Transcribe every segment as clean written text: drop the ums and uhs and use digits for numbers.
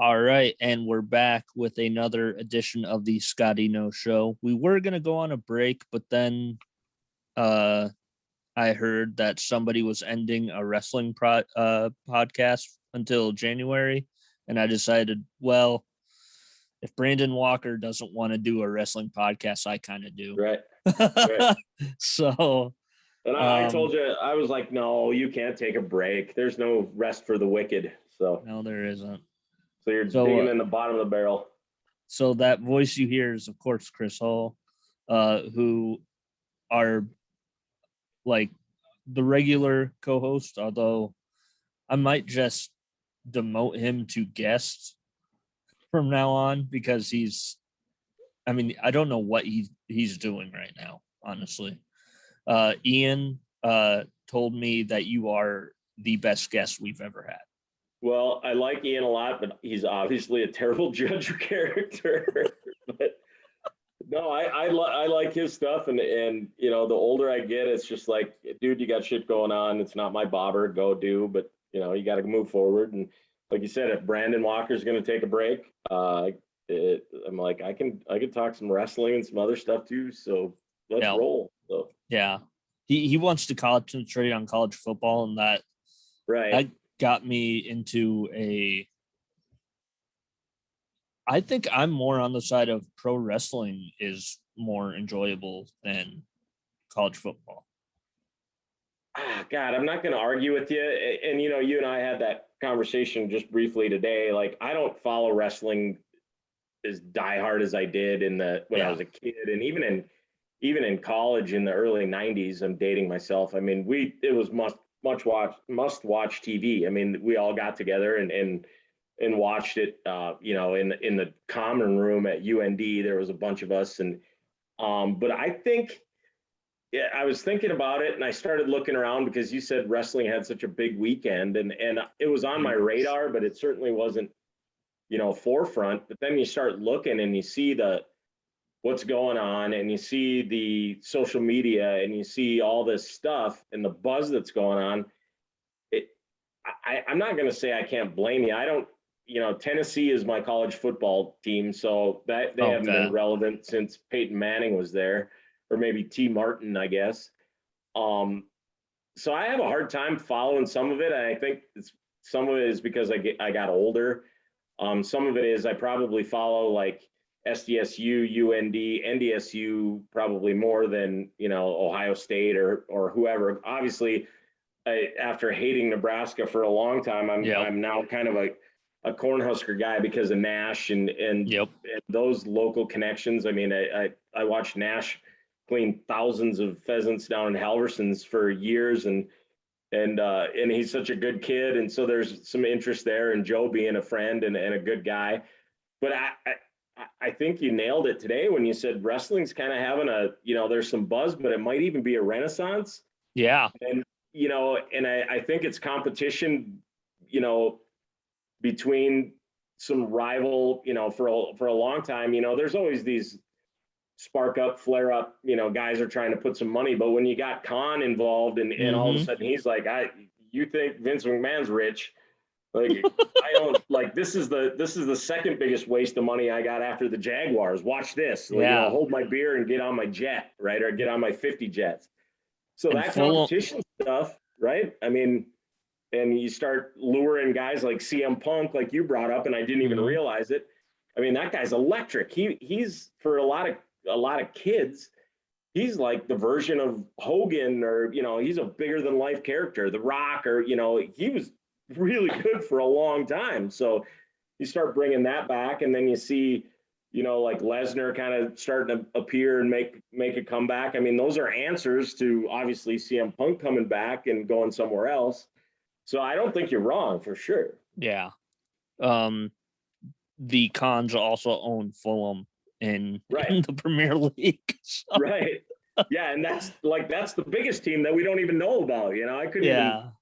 All right, and we're back with another edition of the Scotty No Show. We were gonna go on a break, but then I heard that somebody was ending a wrestling podcast until January, and I decided, well, if Brandon Walker doesn't want to do a wrestling podcast, I kind of do. Right. Right. So, And I told you, I was like, no, you can't take a break. There's no rest for the wicked. So no, there isn't. So you're digging in the bottom of the barrel. So that voice you hear is, of course, Chris Hall, who are like the regular co-host, although I might just demote him to guest from now on because I don't know what he's doing right now, honestly. Ian told me that you are the best guest we've ever had. Well, I like Ian a lot, but he's obviously a terrible judge of character. But no, I like his stuff, and the older I get, it's just like, dude, you got shit going on. It's not my bobber. Go do, but you got to move forward. And like you said, if Brandon Walker's going to take a break, I'm like, I can talk some wrestling and some other stuff too. So let's roll. So yeah, he wants to concentrate on college football, and that got me into I think I'm more on the side of pro wrestling is more enjoyable than college football. God, I'm not going to argue with you. And, you and I had that conversation just briefly today. Like, I don't follow wrestling as diehard as I did when I was a kid. And even in college in the early 90s, I'm dating myself. I mean, it was must watch TV. I mean, we all got together and watched it, in the common room at UND. There was a bunch of us. And, but I think, I was thinking about it and I started looking around because you said wrestling had such a big weekend and it was on my radar, but it certainly wasn't, forefront. But then you start looking and you see what's going on and you see the social media and you see all this stuff and the buzz that's going on. I'm not going to say I can't blame you. I don't, Tennessee is my college football team. So that they haven't been relevant since Peyton Manning was there, or maybe T. Martin, I guess. So I have a hard time following some of it. I think some of it is because I got older. Some of it is I probably follow like SDSU, UND, NDSU probably more than, Ohio State or whoever. Obviously, after hating Nebraska for a long time, I'm now kind of a Cornhusker guy because of Nash and those local connections. I mean, I watched Nash clean thousands of pheasants down in Halverson's for years, and he's such a good kid, and so there's some interest there, and Joe being a friend and a good guy. But I think you nailed it today when you said wrestling's kind of having there's some buzz, but it might even be a renaissance. Yeah. And I think it's competition, between some rival, for a long time, there's always these spark up, flare up, guys are trying to put some money. But when you got Khan involved and all of a sudden he's like, you think Vince McMahon's rich? Like, I don't like, this is the second biggest waste of money I got after the Jaguars. Watch this, hold my beer and get on my jet, right? Or get on my 50 jets. So that competition stuff, right? I mean, and you start luring guys like CM Punk, like you brought up, and I didn't even realize it. I mean, that guy's electric. He's for a lot of kids, he's like the version of Hogan, or he's a bigger than life character, The Rock, or he was really good for a long time. So you start bringing that back, and then you see like Lesnar kind of starting to appear and make a comeback. I mean, those are answers to obviously CM Punk coming back and going somewhere else. So I don't think you're wrong, for sure. Yeah. The Khans also own Fulham in the Premier League. So. Right. Yeah, and that's the biggest team that we don't even know about. I couldn't even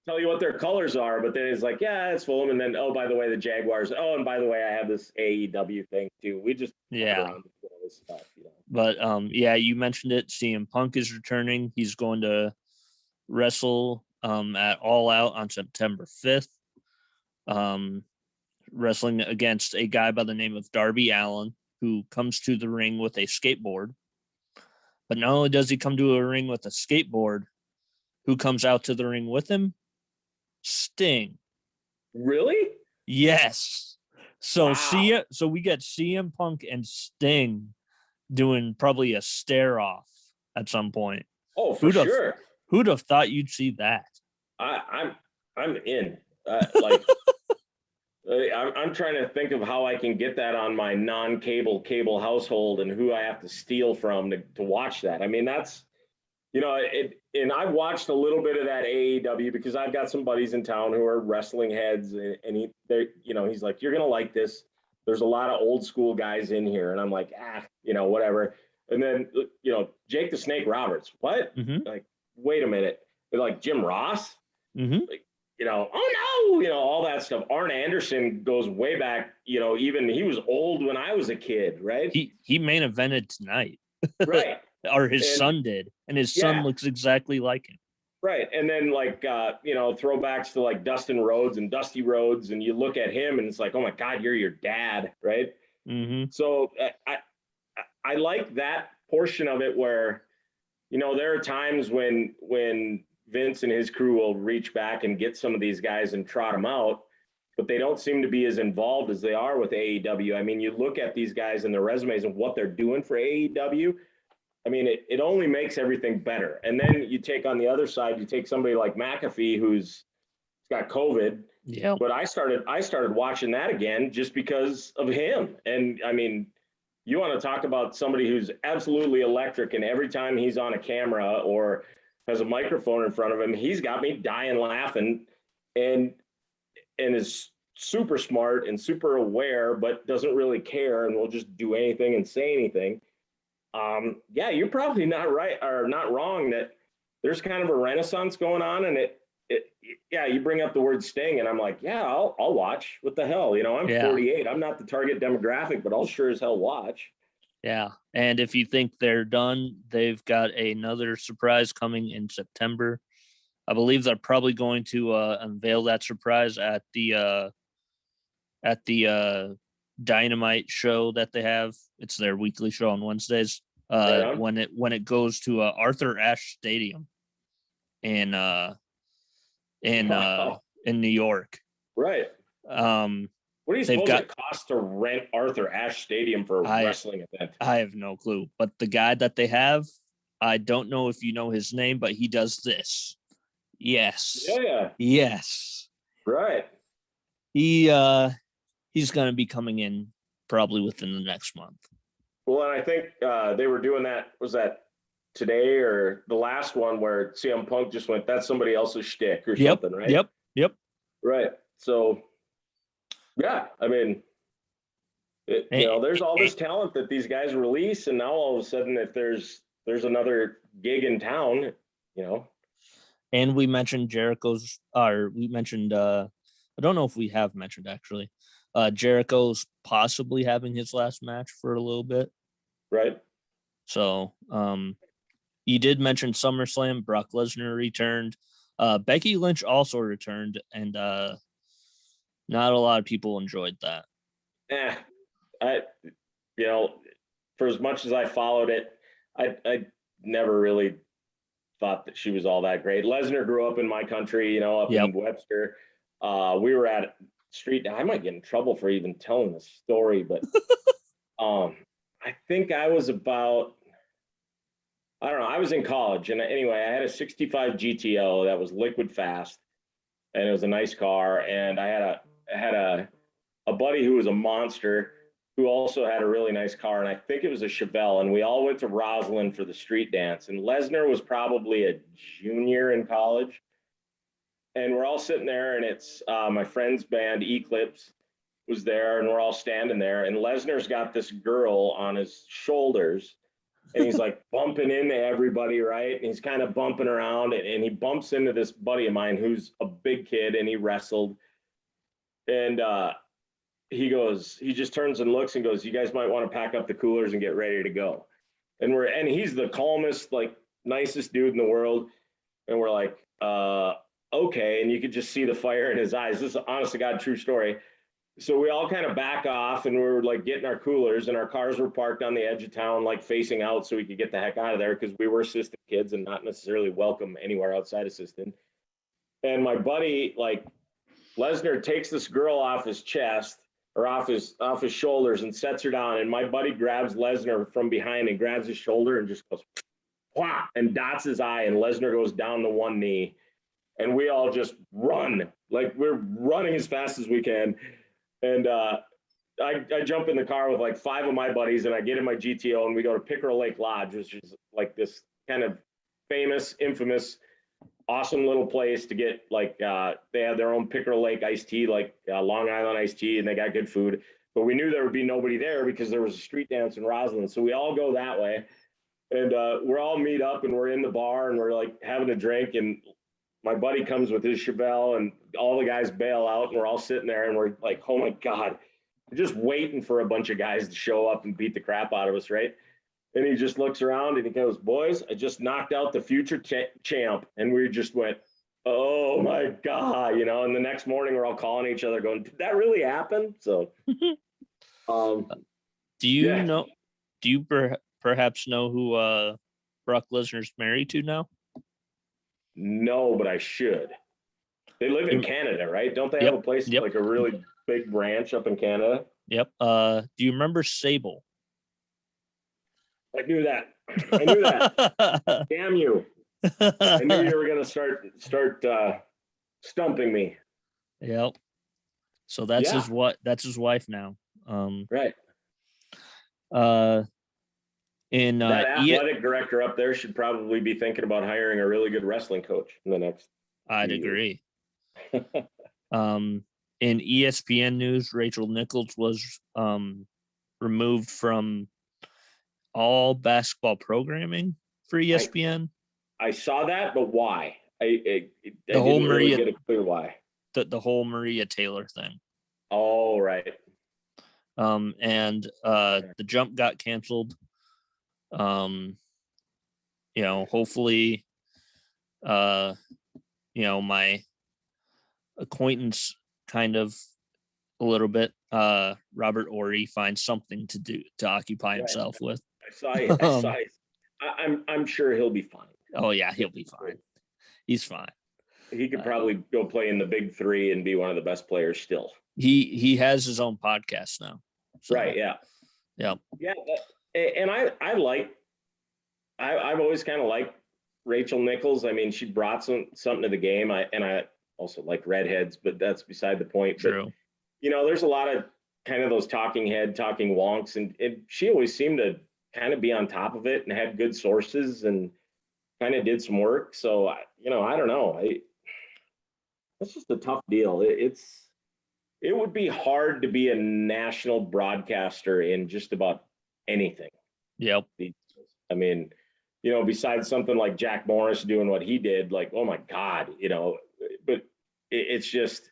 tell you what their colors are, but then it's like, yeah, it's Fulham, and then by the way, the Jaguars. Oh, and by the way, I have this AEW thing too. We just around with all this stuff, But you mentioned it. CM Punk is returning. He's going to wrestle at All Out on September 5th. wrestling against a guy by the name of Darby Allin, who comes to the ring with a skateboard. But not only does he come to a ring with a skateboard, who comes out to the ring with him? Sting. Really? Yes. So Wow. so we get CM Punk and Sting doing probably a stare off at some point. Oh, for sure. Who'd have thought you'd see that? I'm in. I'm trying to think of how I can get that on my non-cable household and who I have to steal from to watch that. I mean, that's, and I've watched a little bit of that AEW because I've got some buddies in town who are wrestling heads, and he's like, you're gonna like this. There's a lot of old school guys in here, and I'm like, whatever. And then Jake the Snake Roberts, what? Mm-hmm. Like, wait a minute, they're like Jim Ross, mm-hmm. like, oh no, all that stuff. Arn Anderson goes way back, even he was old when I was a kid, right? He main evented tonight. Right. Or his son did, and his son looks exactly like him. Right. And then throwbacks to like Dustin Rhodes and Dusty Rhodes, and you look at him and it's like, oh my God, you're your dad, right? Mm-hmm. So I like that portion of it where, there are times when Vince and his crew will reach back and get some of these guys and trot them out, but they don't seem to be as involved as they are with AEW. I mean, you look at these guys and their resumes and what they're doing for AEW. I mean, it only makes everything better. And then you take on the other side, you take somebody like McAfee who's got COVID. Yeah. But I started watching that again just because of him. And I mean, you want to talk about somebody who's absolutely electric, and every time he's on a camera or has a microphone in front of him, he's got me dying laughing, and is super smart and super aware, but doesn't really care and will just do anything and say anything. You're probably not right or not wrong that there's kind of a renaissance going on, and you bring up the word Sting, and I'm like, I'll watch. What the hell, I'm 48. I'm not the target demographic, but I'll sure as hell watch. Yeah, and if you think they're done, they've got another surprise coming in September. I believe they're probably going to unveil that surprise at the Dynamite show that they have. It's their weekly show on Wednesdays. When it goes to Arthur Ashe Stadium in New York. Right. What do you suppose it costs to rent Arthur Ashe Stadium for a wrestling event? I have no clue. But the guy that they have, I don't know if you know his name, but he does this. Yes. Yeah. Yes. Right. He's going to be coming in probably within the next month. Well, and I think they were doing that. Was that today or the last one where CM Punk just went, that's somebody else's shtick or something, right? Yep. Right. So, yeah, I mean, there's all this talent that these guys release, and now all of a sudden, if there's another gig in town, And we mentioned I don't know if we have mentioned actually, Jericho's possibly having his last match for a little bit. Right. So, you did mention SummerSlam. Brock Lesnar returned. Becky Lynch also returned, and not a lot of people enjoyed that. For as much as I followed it, I never really thought that she was all that great. Lesnar grew up in my country, up in Webster. We were at street. I might get in trouble for even telling the story, but I think I was about, I don't know, I was in college, and anyway, I had a 65 GTO that was liquid fast, and it was a nice car, and I had a buddy who was a monster who also had a really nice car, and I think it was a Chevelle, and we all went to Roslyn for the street dance, and Lesnar was probably a junior in college, and we're all sitting there, and it's my friend's band, Eclipse, was there, and we're all standing there, and Lesnar's got this girl on his shoulders, and he's like bumping into everybody, right? And he's kind of bumping around, and he bumps into this buddy of mine who's a big kid, and he wrestled, and he just turns and looks and goes, you guys might want to pack up the coolers and get ready to go. And he's the calmest, like, nicest dude in the world, and we're like, okay. And you could just see the fire in his eyes. This is, honest to God, true story. So we all kind of back off, and we were like getting our coolers, and our cars were parked on the edge of town, like facing out so we could get the heck out of there, because we were assistant kids and not necessarily welcome anywhere outside assistant. And my buddy, like, Lesnar takes this girl off his chest or off his shoulders and sets her down. And my buddy grabs Lesnar from behind and grabs his shoulder and just goes, whah, and dots his eye. And Lesnar goes down to one knee. And we all just run. Like, we're running as fast as we can. And I jump in the car with like 5 of my buddies, and I get in my GTO, and we go to Pickerel Lake Lodge, which is like this kind of famous, infamous, awesome little place to get, like, they have their own Pickerel Lake iced tea, like Long Island iced tea, and they got good food. But we knew there would be nobody there because there was a street dance in Roslyn. So we all go that way, and we're all meet up, and we're in the bar, and we're like having a drink, and my buddy comes with his Chevelle, and all the guys bail out, and we're all sitting there, and we're like, oh my God, we're just waiting for a bunch of guys to show up and beat the crap out of us, right? And he just looks around and he goes, boys, I just knocked out the future champ. And we just went, oh my God, you know, and the next morning we're all calling each other going, did that really happen? So, do you perhaps know who Brock Lesnar's married to now? No, but I should. They live in Canada, right? Don't they have a place, like a really big branch up in Canada? Yep. Do you remember Sable? I knew that. I knew that. Damn you. I knew you were going to start stumping me. Yep. So that's his wife now. Right. And that athletic director up there should probably be thinking about hiring a really good wrestling coach in the next. I'd agree. In ESPN news, Rachel Nichols was removed from all basketball programming for ESPN. I saw that, but why? I didn't really get a clear why. The whole Maria Taylor thing. Oh, right. And the jump got canceled. You know, hopefully, you know, my acquaintance kind of a little bit, Robert Ory finds something to do to occupy himself with. I saw I'm sure he'll be fine. Oh yeah, he'll be fine. He's fine. He could probably go play in the big 3 and be one of the best players still. He has his own podcast now. So, right. Yeah. Yeah. Yeah. And I've always kind of liked Rachel Nichols. I mean, she brought something to the game. I also like redheads, but that's beside the point. True. But, you know, there's a lot of kind of those talking wonks, and she always seemed to kind of be on top of it and had good sources and kind of did some work. So, you know, I don't know. It's just a tough deal. It would be hard to be a national broadcaster in just about anything. Yep. I mean, you know, besides something like Jack Morris doing what he did, like, oh my God, you know, but it's just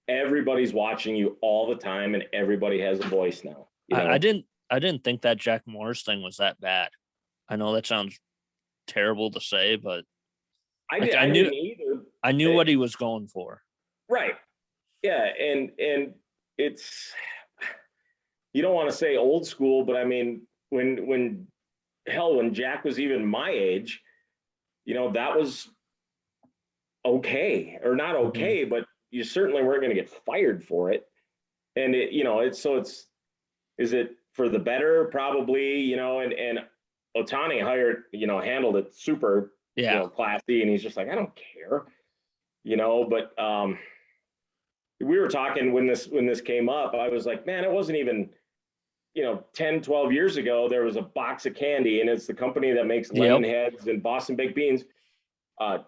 everybody's watching you all the time, and everybody has a voice now. You know? I didn't think that Jack Morris thing was that bad. I know that sounds terrible to say, but I didn't either. I knew what he was going for. Right. Yeah. And it's, you don't want to say old school, but I mean, when Jack was even my age, you know, that was okay, or not okay, but you certainly weren't going to get fired for it. And it, you know, is it for the better? Probably, you know, and Otani handled it super, you know, classy, and he's just like, I don't care, you know, but we were talking when this came up, I was like, man, it wasn't even, you know, 10, 12 years ago, there was a box of candy, and it's the company that makes lemon heads and Boston baked beans,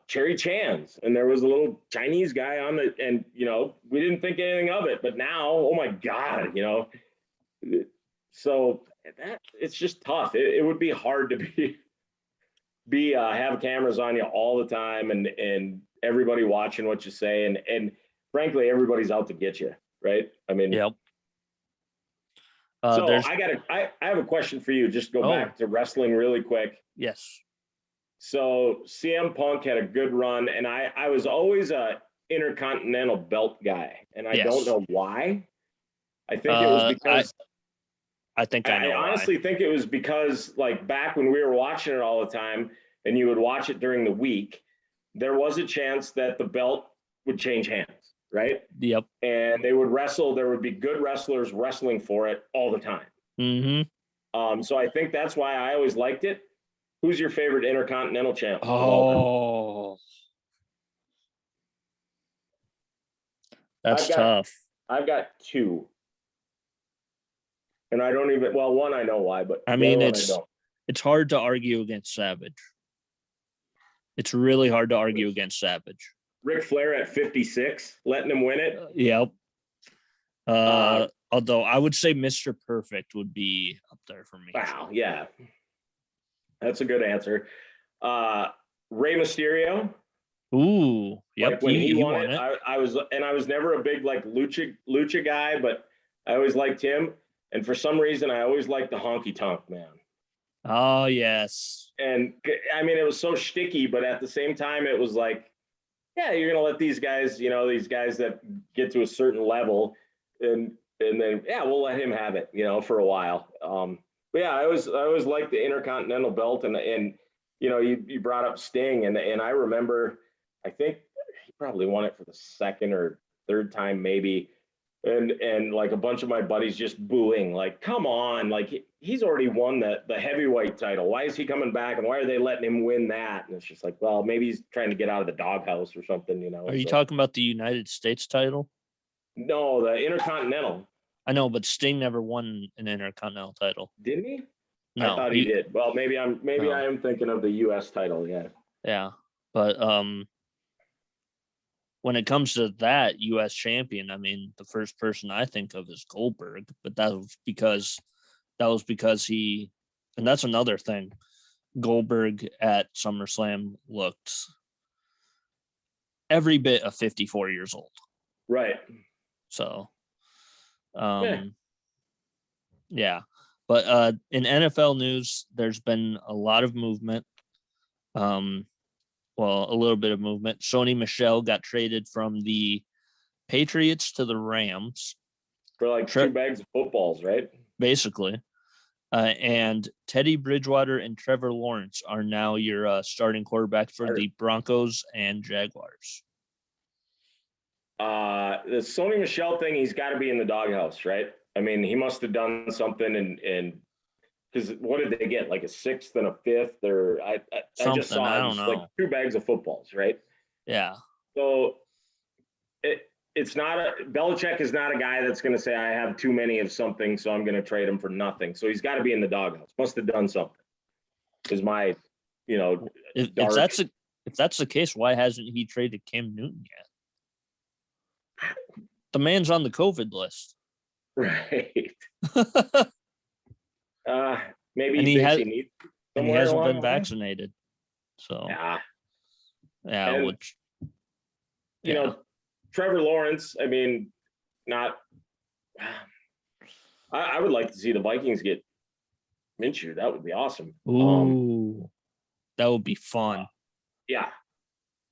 Cherry Chan's, and there was a little Chinese guy on it, and, you know, we didn't think anything of it, but now, oh my God, you know, so that it's just tough. It would be hard to have cameras on you all the time, and everybody watching what you say, and frankly, everybody's out to get you, right? I mean, so I have a question for you. Just go back to wrestling really quick. Yes. So CM Punk had a good run, and I was always a Intercontinental belt guy, and I don't know why. I think it was because I think I know I honestly think it was because, like, back when we were watching it all the time and you would watch it during the week, there was a chance that the belt would change hands, right? Yep. And they would wrestle. There would be good wrestlers wrestling for it all the time. So I think that's why I always liked it. Who's your favorite Intercontinental champ? Oh, that's tough. I've got two. And I don't even, well, one I know why, but I mean, it's hard to argue against Savage. It's really hard to argue against Savage. Ric Flair at 56, letting him win it. Yep. Although I would say Mr. Perfect would be up there for me. Wow, yeah. That's a good answer. Rey Mysterio. Ooh, yep. Like when he won it. I was never a big like lucha guy, but I always liked him. And for some reason, I always liked the Honky Tonk Man. Oh, yes. And I mean, it was so shticky, but at the same time, it was like, yeah, you're going to let these guys, these guys that get to a certain level and then, yeah, we'll let him have it, for a while. But yeah, I always liked the Intercontinental belt and you brought up Sting and I remember, I think he probably won it for the second or third time, maybe. And like a bunch of my buddies just booing, like, come on, like he's already won the heavyweight title. Why is he coming back? And why are they letting him win that? And it's just like, well, maybe he's trying to get out of the doghouse or something, Are you talking about the United States title? No, the Intercontinental. I know, but Sting never won an Intercontinental title. Didn't he? No, I thought he did. Well, maybe I am thinking of the US title, yeah. Yeah. But when it comes to that U.S. champion, I mean, the first person I think of is Goldberg, but that was because he, and that's another thing. Goldberg at SummerSlam looked every bit of 54 years old. Right. So, yeah. But in NFL news, there's been a lot of movement. Well, a little bit of movement. Sony Michel got traded from the Patriots to the Rams. For like 2 bags of footballs, right? Basically. And Teddy Bridgewater and Trevor Lawrence are now your starting quarterback for the Broncos and Jaguars. The Sony Michel thing, he's got to be in the doghouse, right? I mean, he must have done something and because what did they get? Like a 6th and a 5th, or I just saw I don't know. Like 2 bags of footballs, right? Yeah. So it's not Belichick is not a guy that's going to say I have too many of something, so I'm going to trade him for nothing. So he's got to be in the doghouse. Must have done something. Is my, if that's the case, why hasn't he traded Cam Newton yet? The man's on the COVID list. Right. Maybe and he thinks he needs and he hasn't been vaccinated. So yeah, which Trevor Lawrence, I mean, I would like to see the Vikings get Minshew. That would be awesome. Ooh, that would be fun. Yeah.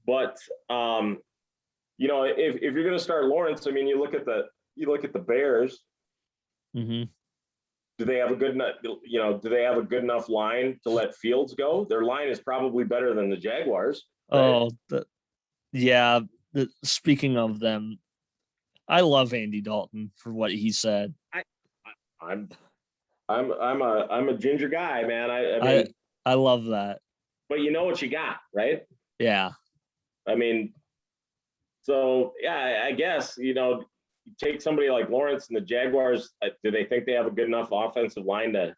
But if you're gonna start Lawrence, I mean, you look at the Bears. Mm-hmm. Do they have a good enough line to let Fields go? Their line is probably better than the Jaguars. Right? Oh, speaking of them, I love Andy Dalton for what he said. I'm a ginger guy, man. I mean, I love that. But you know what you got, right? Yeah. I mean, so yeah, I guess you take somebody like Lawrence and the Jaguars. Do they think they have a good enough offensive line to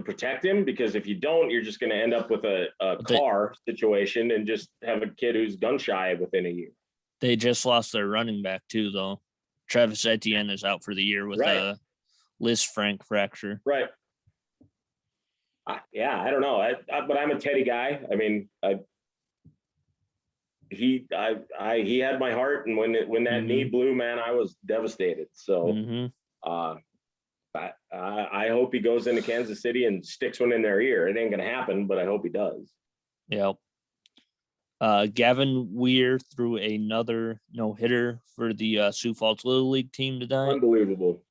protect him? Because if you don't, you're just going to end up with a car situation and just have a kid who's gun shy within a year. They just lost their running back too, though. Travis Etienne is out for the year with a Liz Frank fracture. Right. I don't know. But I'm a Teddy guy. I mean, he had my heart, and when that knee blew, man, I was devastated. So, I hope he goes into Kansas City and sticks one in their ear. It ain't gonna happen, but I hope he does. Yep. Gavin Weir threw another no-hitter for the Sioux Falls Little League team tonight. Unbelievable.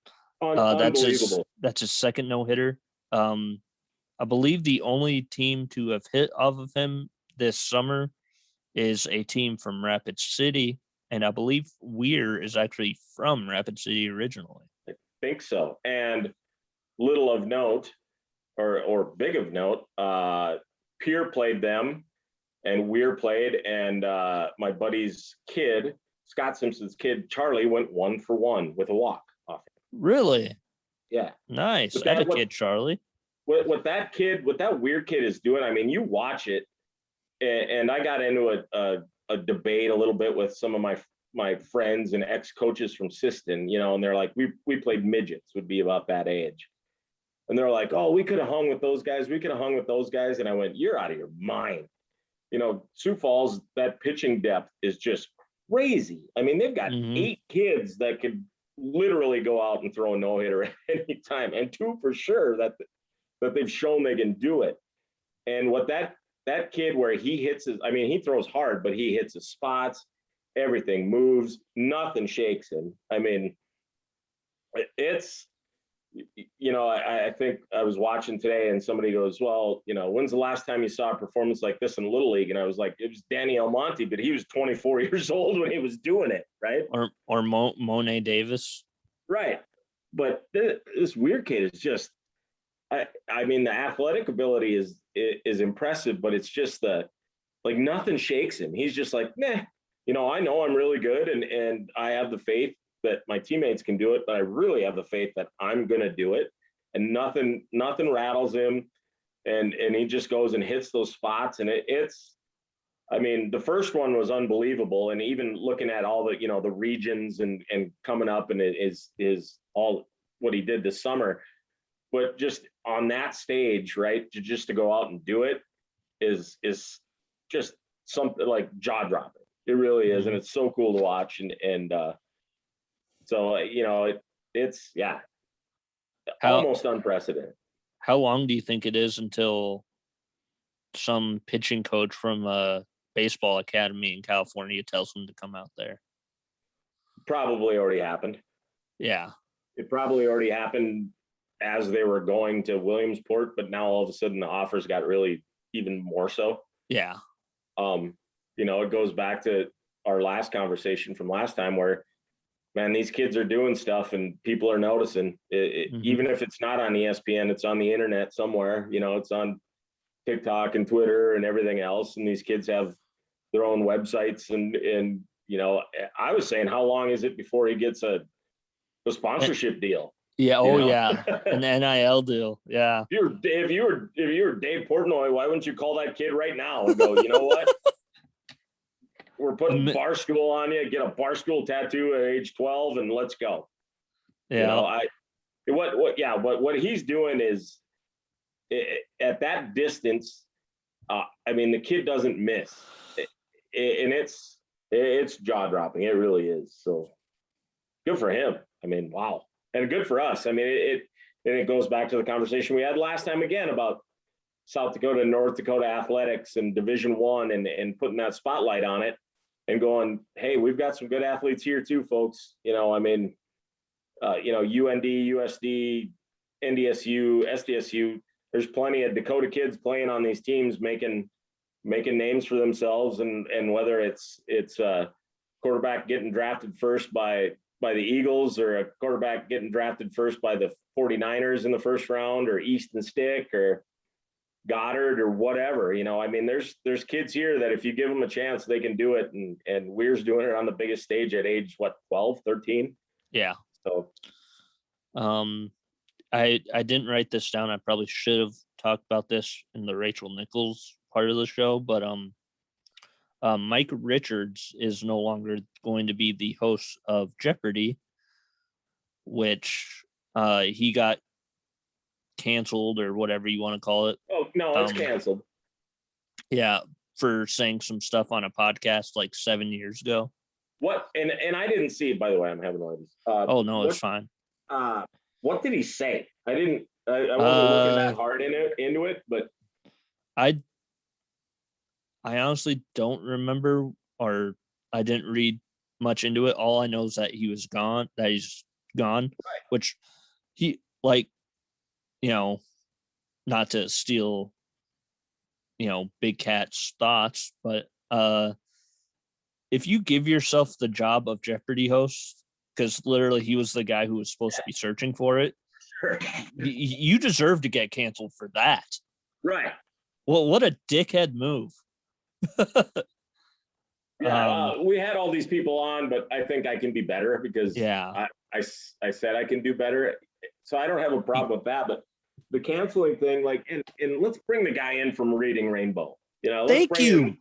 Unbelievable. That's his second no-hitter. I believe the only team to have hit off of him this summer is a team from Rapid City, and I believe Weir is actually from Rapid City originally. I think so. And little of note, or big of note, Pierre played them, and Weir played, and my buddy's kid, Scott Simpson's kid, Charlie, went 1 for 1 with a walk off him. Really? Yeah. Nice. Kid, Charlie. What that weird kid is doing, I mean, you watch it, and I got into a debate a little bit with some of my friends and ex-coaches from Siston, and they're like, we played midgets, would be about that age. And they're like, oh, we could have hung with those guys. We could have hung with those guys. And I went, you're out of your mind. Sioux Falls, that pitching depth is just crazy. I mean, they've got 8 kids that could literally go out and throw a no-hitter at any time, and 2 for sure that they've shown they can do it. And what that kid, where he hits he throws hard, but he hits his spots, everything moves, nothing shakes him. I mean, it's, I think I was watching today and somebody goes, well, when's the last time you saw a performance like this in Little League? And I was like, it was Danny Almonte, but he was 24 years old when he was doing it, right? Or Monet Davis. Right. But this weird kid is just, I mean, the athletic ability is impressive, but it's just nothing shakes him. He's just like, nah, I know I'm really good, and I have the faith that my teammates can do it, but I really have the faith that I'm going to do it, and nothing rattles him. And he just goes and hits those spots. And it's, I mean, the first one was unbelievable. And even looking at all the, the regions and coming up, and it is all what he did this summer, but just on that stage, right, just to go out and do it is just something like jaw dropping. It really is. And it's so cool to watch. And so, it's, yeah, almost unprecedented. How long do you think it is until some pitching coach from a baseball academy in California tells him to come out there? Probably already happened. Yeah. It probably already happened as they were going to Williamsport, but now all of a sudden the offers got really even more so. Yeah. It goes back to our last conversation from last time where, man, these kids are doing stuff and people are noticing it. Even if it's not on ESPN, it's on the internet somewhere, it's on TikTok and Twitter and everything else. And these kids have their own websites. And I was saying, how long is it before he gets a sponsorship deal? Yeah. Oh, yeah. An NIL deal. Yeah. If you were Dave Portnoy, why wouldn't you call that kid right now and go, you know what? We're putting Barstool on you. Get a Barstool tattoo at age 12, and let's go. Yeah. What he's doing is, at that distance, the kid doesn't miss, and it's jaw dropping. It really is. So good for him. I mean, wow, and good for us. I mean, it goes back to the conversation we had last time again about South Dakota and North Dakota athletics and Division I and putting that spotlight on it and going, hey, we've got some good athletes here too, folks. UND, USD, NDSU, SDSU, there's plenty of Dakota kids playing on these teams, making names for themselves. And whether it's a quarterback getting drafted first by the Eagles, or a quarterback getting drafted first by the 49ers in the first round, or Easton Stick, or Goddard, or whatever, there's kids here that if you give them a chance, they can do it. And Weir's doing it on the biggest stage at age, 12, 13. Yeah. So, I didn't write this down. I probably should have talked about this in the Rachel Nichols part of the show, but, Mike Richards is no longer going to be the host of Jeopardy, which, he got canceled, or whatever you want to call it. Oh no, it's canceled. Yeah, for saying some stuff on a podcast like 7 years ago. What? And I didn't see it, by the way. I'm having all these. It's fine. What did he say? I wasn't looking that hard into it, but I honestly don't remember, or I didn't read much into it. All I know is that he's gone, which he, like, not to steal, Big Cat's thoughts, but if you give yourself the job of Jeopardy host, because literally he was the guy who was supposed to be searching for it, Sure. you deserve to get canceled for that. Right. Well, what a dickhead move. Yeah, we had all these people on, but I think I can be better because Yeah. I said I can do better. So I don't have a problem with that. But the canceling thing, like, and let's bring the guy in from Reading Rainbow. Thank you.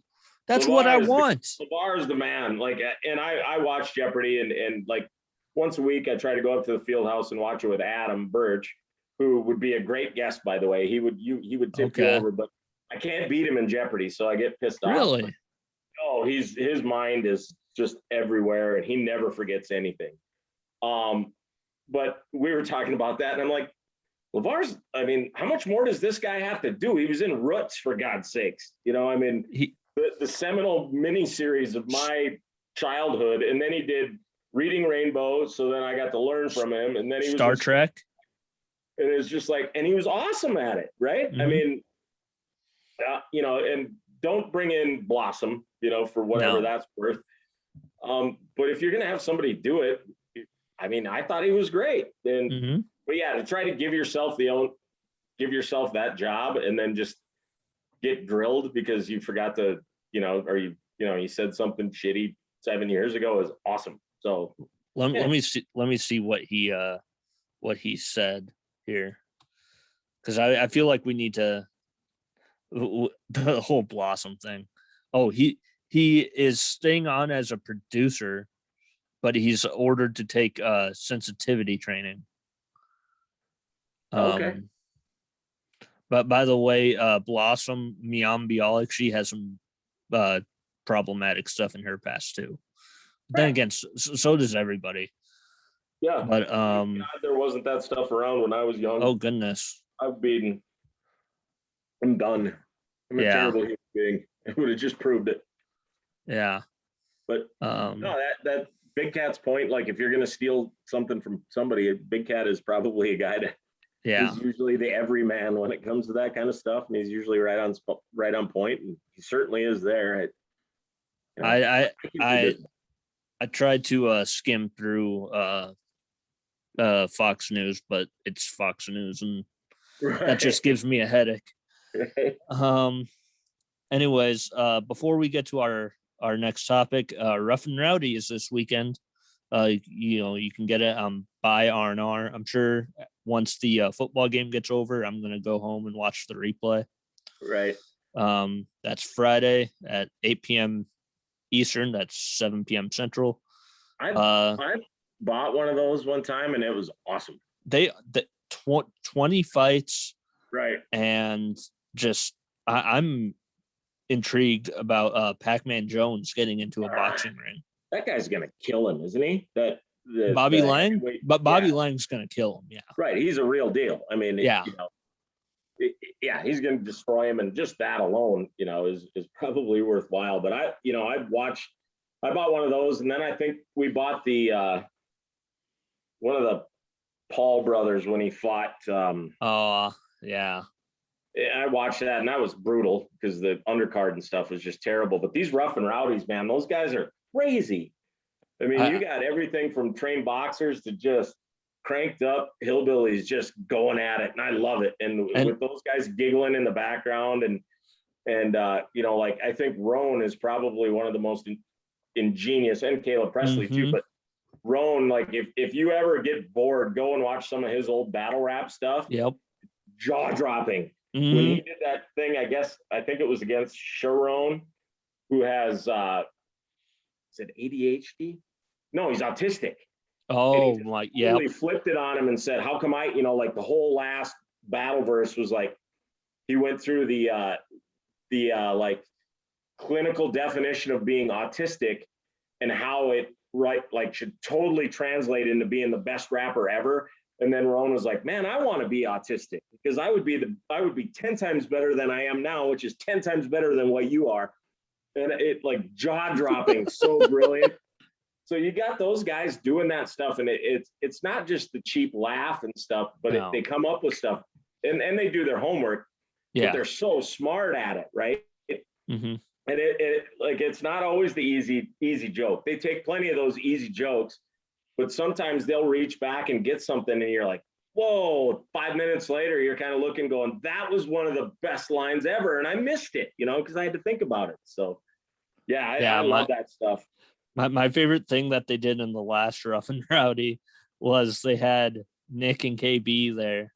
That's what I want. LeVar is the man. Like, and I watch Jeopardy, and like once a week I try to go up to the field house and watch it with Adam Birch, who would be a great guest, by the way. He would tip you over, but I can't beat him in Jeopardy, so I get pissed off. Really? Oh, his mind is just everywhere, and he never forgets anything. But we were talking about that, and I'm like, LeVar's, I mean, how much more does this guy have to do? He was in Roots, for God's sakes. I mean, the seminal miniseries of my childhood, and then he did Reading Rainbow, so then I got to learn from him, and then he was Star Trek. And it was just like, and he was awesome at it, right? Mm-hmm. I mean, and don't bring in Blossom, for whatever that's worth. But if you're going to have somebody do it, I mean, I thought he was great. And but yeah, to try to give yourself that job and then just get grilled because you forgot to, or you said something shitty 7 years ago is awesome. So let me see what he said here, because I feel like we need to. The whole Blossom thing. Oh, he is staying on as a producer, but he's ordered to take sensitivity training. Okay. But by the way, Blossom Miam Bialik, she has some problematic stuff in her past too. But then again, so does everybody. Yeah. But God, there wasn't that stuff around when I was young. Oh goodness. I've beaten. I'm done. I'm a terrible human being. It would have just proved it. Yeah. But no, that Big Cat's point, like if you're going to steal something from somebody, Big Cat is probably a guy that is usually the everyman when it comes to that kind of stuff. And he's usually right on point. And he certainly is there. I tried to skim through Fox News, but it's Fox News, and that just gives me a headache. Anyways, before we get to our next topic, Rough and Rowdy is this weekend. You can get it by R&R. I'm sure once the football game gets over, I'm gonna go home and watch the replay. Right. That's Friday at 8 p.m. Eastern. That's 7 p.m. Central. I bought one of those one time, and it was awesome. The 20 fights, right? And just I'm intrigued about Pac-Man Jones getting into a boxing ring. That guy's gonna kill him, isn't he? Bobby Lang, but Bobby Lang's gonna kill him. Yeah, right. He's a real deal. I mean, he's gonna destroy him, and just that alone, is probably worthwhile. But I bought one of those, and then I think we bought the one of the Paul brothers when he fought. Yeah. I watched that, and that was brutal because the undercard and stuff was just terrible. But these Rough and Rowdies, man, those guys are crazy. I mean, you got everything from trained boxers to just cranked up hillbillies just going at it, and I love it. And with those guys giggling in the background, and like I think Roan is probably one of the most ingenious, and Caleb Presley too. But Roan, like if you ever get bored, go and watch some of his old battle rap stuff. Yep. Jaw dropping. When he did that thing, I think it was against Sharon, who has is it ADHD? No, he's autistic. Oh my, yeah. He flipped it on him and said, "How come like the whole last battle verse was like he went through the like clinical definition of being autistic and how it should totally translate into being the best rapper ever." And then Roan was like, "Man, I want to be autistic because I would be 10 times better than I am now, which is 10 times better than what you are." and it like jaw dropping, so brilliant. So you got those guys doing that stuff, and it's not just the cheap laugh and stuff, but they come up with stuff, and they do their homework, but they're so smart at it, right? Mm-hmm. And it like it's not always the easy joke. They take plenty of those easy jokes, but sometimes they'll reach back and get something, and you're like, whoa, 5 minutes later, you're kind of looking, going, that was one of the best lines ever, and I missed it, because I had to think about it. So I love that stuff. My favorite thing that they did in the last Rough and Rowdy was they had Nick and KB there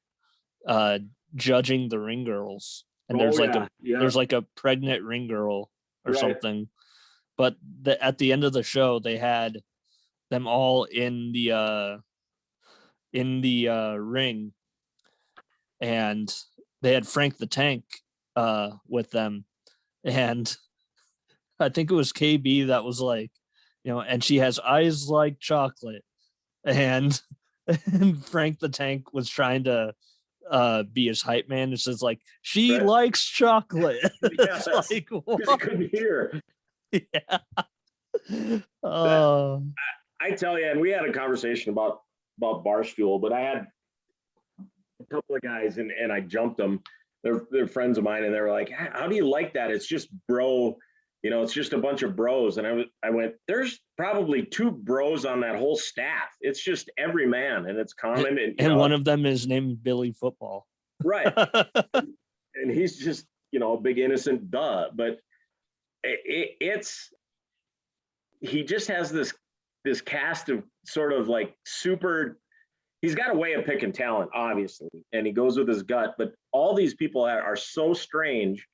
judging the ring girls. And there's like a pregnant ring girl or something. But at the end of the show, they had them all in the ring, and they had Frank the Tank with them. And I think it was KB that was like, and she has eyes like chocolate, and Frank the Tank was trying to be his hype man. It says like, she likes chocolate. Yes, like, because he couldn't hear. Yeah. I tell you, and we had a conversation about Barstool, but I had a couple of guys and I jumped them. They're friends of mine, and they were like, how do you like that? It's just bro. It's just a bunch of bros. And I went, there's probably 2 bros on that whole staff. It's just every man, and it's common. And one of them is named Billy Football. Right. And he's just, a big innocent duh. But he just has this cast of sort of like super, he's got a way of picking talent, obviously, and he goes with his gut. But all these people are so strange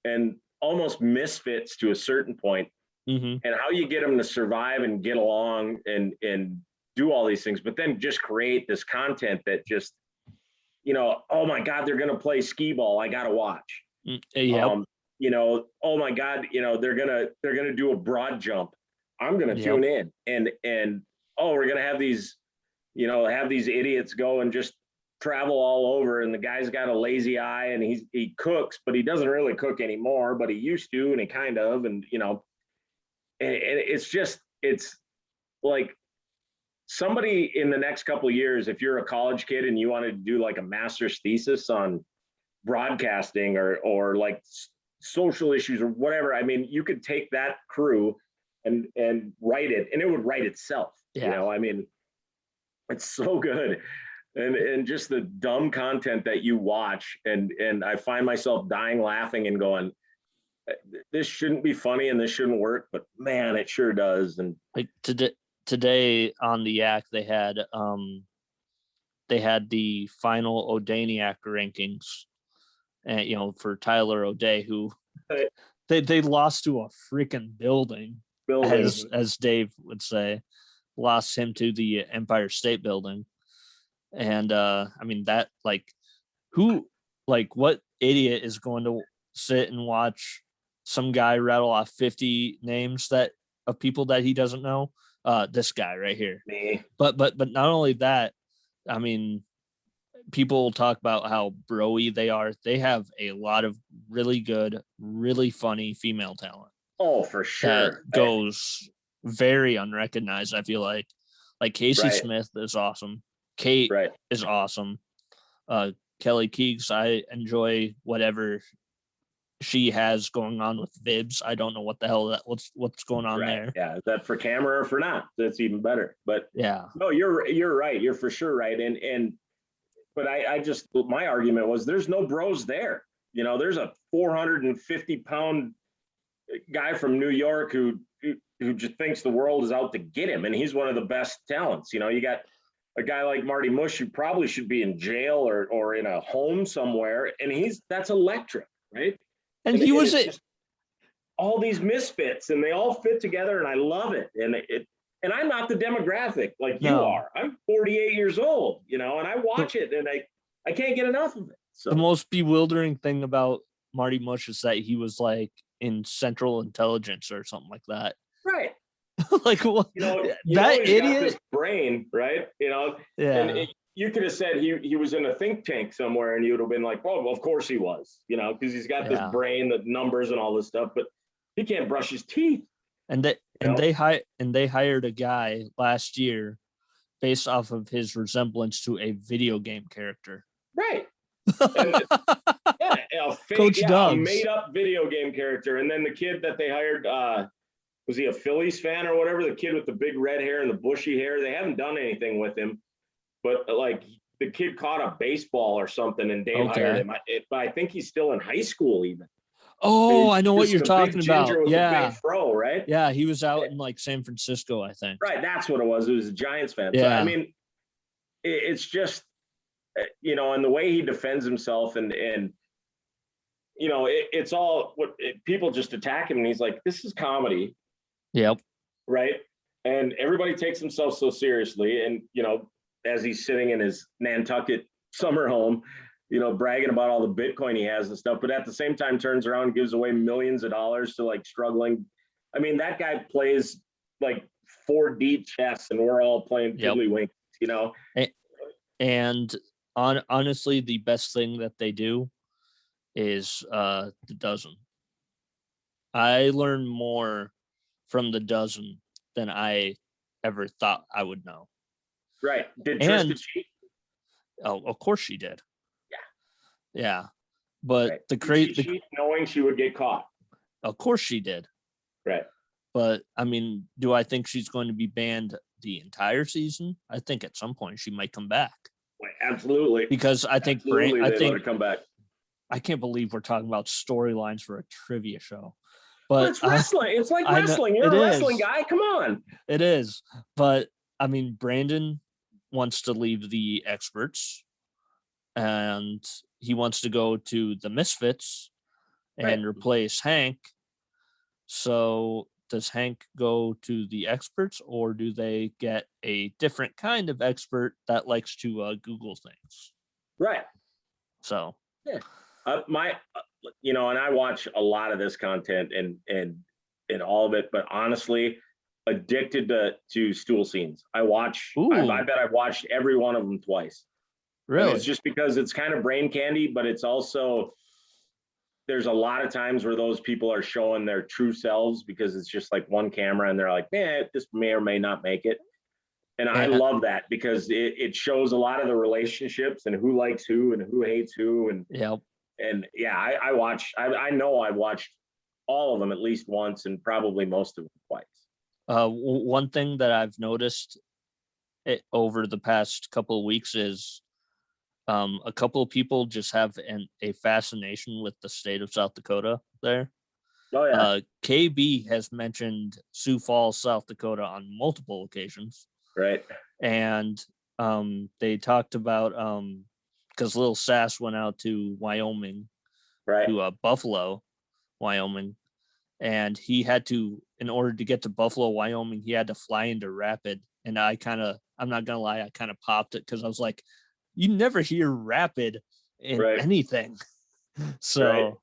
and almost misfits to a certain point, and how you get them to survive and get along and do all these things, but then just create this content that just, oh my God, they're going to play skee ball. I got to watch. Oh my God, they're going to do a broad jump. I'm going to tune in and, oh, we're going to have these, have these idiots go and just travel all over, and the guy's got a lazy eye, and he cooks, but he doesn't really cook anymore, but he used to, and he kind of, and it's like somebody in the next couple of years, if you're a college kid and you wanted to do like a master's thesis on broadcasting or like social issues or whatever, I mean, you could take that crew and write it, and it would write itself. I mean, it's so good. And just the dumb content that you watch, and I find myself dying laughing and going, this shouldn't be funny and this shouldn't work, but man, it sure does. And like today on the Yak, they had the final O'Daniac rankings, and for Tyler O'Day, who they lost to a freaking building. As Dave would say, lost him to the Empire State Building. And I mean, that what idiot is going to sit and watch some guy rattle off 50 names of people that he doesn't know? This guy right here. Me. But not only that, I mean, people talk about how bro-y they are. They have a lot of really good, really funny female talent. Oh, for sure. That goes very unrecognized, I feel like. Like Casey Smith is awesome. Kate is awesome. Kelly Keegs, I enjoy whatever she has going on with Vibs. I don't know what the hell what's going on there. Yeah, is that for camera or for not? That's even better. But no, you're right. You're for sure right. But I just, my argument was there's no bros there. There's a 450-pound guy from New York who just thinks the world is out to get him, and he's one of the best talents. You got a guy like Marty Mush who probably should be in jail or in a home somewhere, and that's electric, right? And he was all these misfits, and they all fit together, and I love it. And I'm not the demographic like you are. I'm 48 years old, and I watch it, and I can't get enough of it. So the most bewildering thing about Marty Mush is that he was like in Central Intelligence or something like that. Right. Like, well, that idiot got this brain, right? And you could have said he was in a think tank somewhere, and you would have been like, well, of course he was, because he's got this brain, the numbers and all this stuff. But He can't brush his teeth. And they hired a guy last year based off of his resemblance to a video game character. Right. And, Coach a made up video game character. And then the kid that they hired, was he a Phillies fan or whatever? The kid with the big red hair and the bushy hair. They haven't done anything with him, but like the kid caught a baseball or something, and Dave hired him. But I think he's still in high school even. Oh, I know what you're talking about. Yeah, big fro, right? Yeah, he was out in like San Francisco, I think. Right, that's what it was. It was a Giants fan. Yeah. So, I mean, it's just, and the way he defends himself, and it's all people just attack him, and he's like, "This is comedy." Yep. Right, and everybody takes himself so seriously, and as he's sitting in his Nantucket summer home, bragging about all the Bitcoin he has and stuff, but at the same time turns around and gives away millions of dollars to like struggling. I mean, that guy plays like 4D chess, and we're all playing tiddlywinks, And honestly, the best thing that they do is the dozen. I learned more from the dozen than I ever thought I would know. Right. Did Trista cheat? Oh, of course she did. Yeah. But right. the crazy cheat knowing she would get caught. Of course she did. Right. But I mean, do I think she's going to be banned the entire season? I think at some point she might come back. Absolutely. Because I think come back. I can't believe we're talking about storylines for a trivia show. But it's wrestling. It's like wrestling. You're a wrestling guy. Come on. It is. But I mean, Brandon wants to leave the experts, and he wants to go to the Misfits and replace Hank. So does Hank go to the experts, or do they get a different kind of expert that likes to Google things? Right. So yeah. And I watch a lot of this content and all of it, but honestly, addicted to stool scenes. I bet I've watched every one of them twice. Really? And it's just because it's kind of brain candy, but it's also, there's a lot of times where those people are showing their true selves, because it's just like one camera and they're like, this may or may not make it. And I love that, because it shows a lot of the relationships and who likes who and who hates who. And I know I've watched all of them at least once, and probably most of them twice. One thing that I've noticed over the past couple of weeks is a couple of people just have a fascination with the state of South Dakota there. Oh, yeah. KB has mentioned Sioux Falls, South Dakota on multiple occasions. Right. And they talked about, because Lil Sass went out to Wyoming, right, to Buffalo, Wyoming, and he had to, in order to get to Buffalo, Wyoming, he had to fly into Rapid. And I'm not gonna lie, I kind of popped it, because I was like, you never hear Rapid in anything. So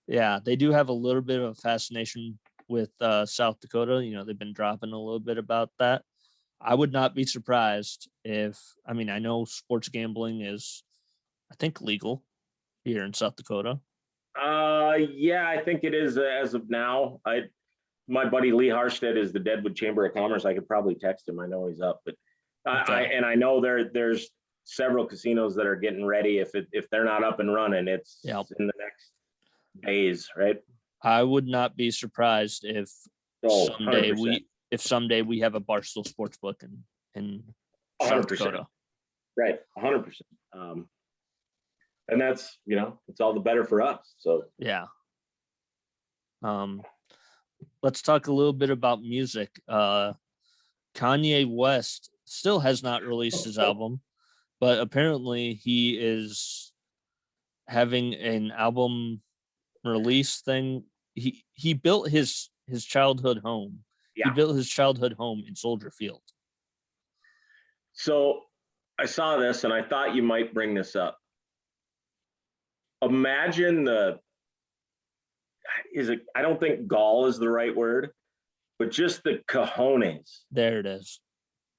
yeah, they do have a little bit of a fascination with South Dakota. They've been dropping a little bit about that. I would not be surprised if, I know sports gambling is, I think, legal here in South Dakota. Yeah, I think it is as of now. My buddy Lee Harstead is the Deadwood Chamber of Commerce. I could probably text him. I know he's up, but I know there's several casinos that are getting ready. If they're not up and running, it's in the next days, right? I would not be surprised if someday we have a Barstool Sportsbook in South Dakota. Right, 100%. And that's, it's all the better for us. So yeah. Let's talk a little bit about music. Kanye West still has not released his album, but apparently he is having an album release thing. He built his childhood home. Yeah. He built his childhood home in Soldier Field. So I saw this and I thought you might bring this up. Imagine I don't think gall is the right word, but just the cojones. There it is.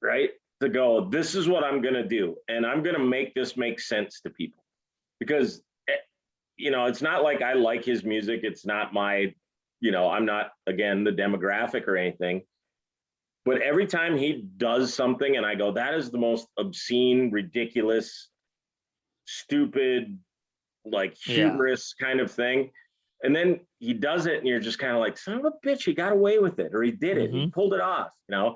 Right? To go, this is what I'm going to do. And I'm going to make this make sense to people. Because, it's not like I like his music. It's not my, I'm not, again, the demographic or anything, but every time he does something and I go, that is the most obscene, ridiculous, stupid, like hubris kind of thing. And then he does it and you're just kind of like, son of a bitch, he got away with it, or he did it. He pulled it off, to